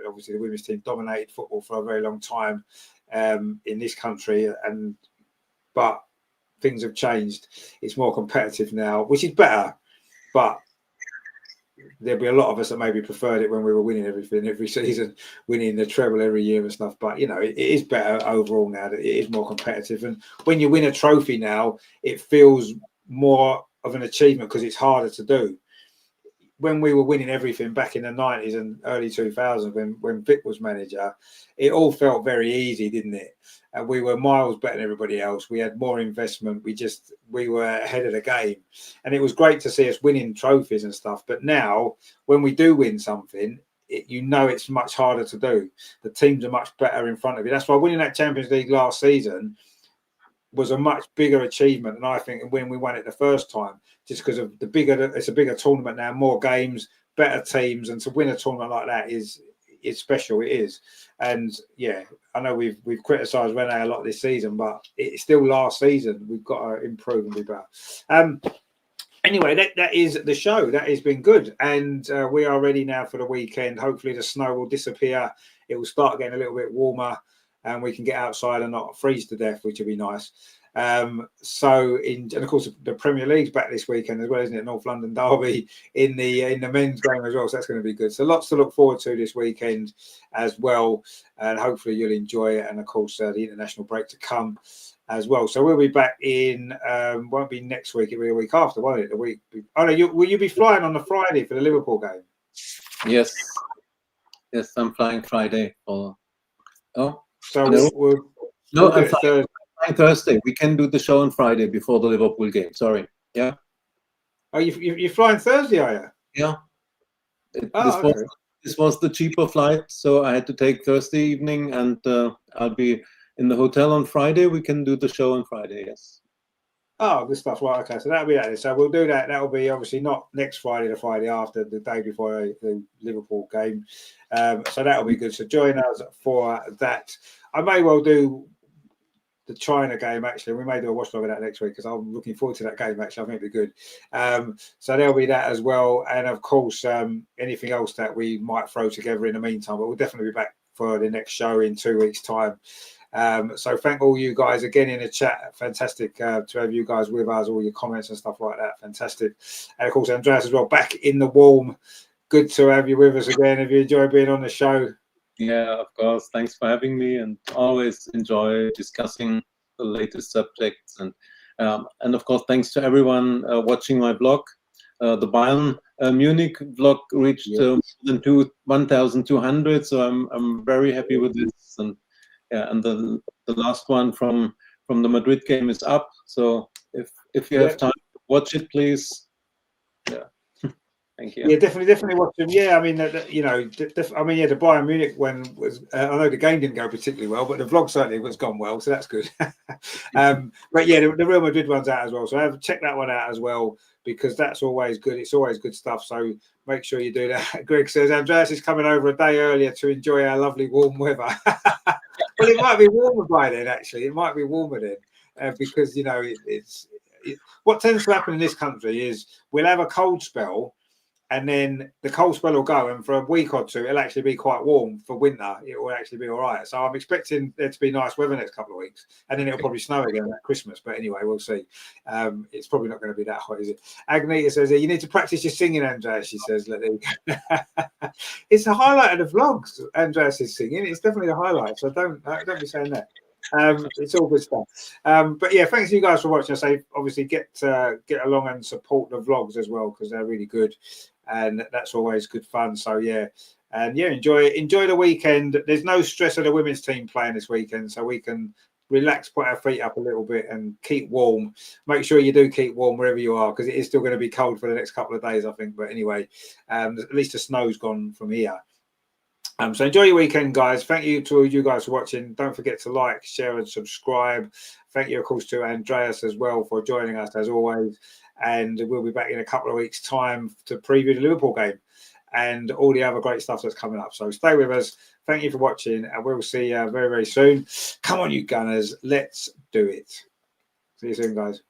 obviously the women's team dominated football for a very long time in this country, but things have changed. It's more competitive now, which is better. But there'll be a lot of us that maybe preferred it when we were winning everything every season, winning the treble every year and stuff. But it is better overall now. That it is more competitive, and when you win a trophy now, it feels more of an achievement because it's harder to do. When we were winning everything back in the 90s and early 2000s, when Vic was manager, it all felt very easy, didn't it? And we were miles better than everybody else. We had more investment. We were ahead of the game. And it was great to see us winning trophies and stuff. But now, when we do win something, it's much harder to do. The teams are much better in front of you. That's why winning that Champions League last season was a much bigger achievement than I think when we won it the first time, just because of it's a bigger tournament now, more games, better teams, and to win a tournament like that is special. It is. And yeah, I know we've criticised Rene a lot this season, but it's still last season. We've got to improve and be better. Anyway, that is the show. That has been good, and we are ready now for the weekend. Hopefully the snow will disappear. It will start getting a little bit warmer, and we can get outside and not freeze to death, which would be nice. And of course the Premier League's back this weekend as well, isn't it? North London derby in the men's game as well, so that's going to be good. So lots to look forward to this weekend as well, and hopefully you'll enjoy it. And of course the international break to come as well. So we'll be back in. Won't be next week; it'll be a week after, won't it? Will you be flying on the Friday for the Liverpool game? Yes, I'm flying Friday. So I'm flying Thursday. We can do the show on Friday before the Liverpool game. Sorry. Yeah. Oh, you're flying Thursday, are you? Yeah. Okay. This was the cheaper flight, so I had to take Thursday evening, and I'll be in the hotel on Friday. We can do the show on Friday. Yes. Oh, good stuff. Right. Okay. So that'll be that. So we'll do that. That'll be obviously not next Friday, the Friday after, the day before the Liverpool game. So that'll be good. So join us for that. I may well do the China game, actually. We may do a watchdog of that next week because I'm looking forward to that game, actually. I think it'll be good. So there'll be that as well. And of course, anything else that we might throw together in the meantime. But we'll definitely be back for the next show in 2 weeks' time. So thank all you guys again in the chat. Fantastic to have you guys with us, all your comments and stuff like that. Fantastic. And of course, Andreas as well, back in the warm. Good to have you with us again. Have you enjoyed being on the show? Yeah, of course. Thanks for having me, and always enjoy discussing the latest subjects. And of course, thanks to everyone watching my blog. The Bayern Munich vlog reached more than 1,200, so I'm very happy with this. And the last one from the Madrid game is up. So if you have time, watch it, please. Yeah. Thank you. Yeah, definitely watch them. Yeah, I mean, the Bayern Munich one was. I know the game didn't go particularly well, but the vlog certainly has gone well, so that's good. But yeah, the Real Madrid one's out as well, so check that one out as well because that's always good. It's always good stuff. So make sure you do that. Greg says Andreas is coming over a day earlier to enjoy our lovely warm weather. Well, it might be warmer by then. Actually, it might be warmer then because what tends to happen in this country is we'll have a cold spell. and then the cold spell will go, and for a week or two it'll actually be quite warm. For winter it will actually be all right. So I'm expecting there to be nice weather next couple of weeks, and then it'll probably snow again at Christmas, but anyway, we'll see. It's probably not going to be that hot, is it? Agneta says, you need to practice your singing, Andreas. She says, it's a highlight of the vlogs. Andreas is singing. It's definitely a highlight, so don't be saying that. It's all good stuff. But yeah, thanks to you guys for watching. I say obviously get along and support the vlogs as well, because they're really good, and that's always good fun. So yeah, and yeah, enjoy the weekend. There's no stress of the women's team playing this weekend, so we can relax, put our feet up a little bit, and keep warm. Make sure you do keep warm wherever you are, because it is still going to be cold for the next couple of days, I think. But anyway, at least the snow's gone from here. So enjoy your weekend, guys. Thank you to all you guys for watching. Don't forget to like, share, and subscribe. Thank you, of course, to Andreas as well for joining us as always. And we'll be back in a couple of weeks' time to preview the Liverpool game and all the other great stuff that's coming up. So stay with us. Thank you for watching, and we'll see you very, very soon. Come on, you Gunners. Let's do it. See you soon, guys.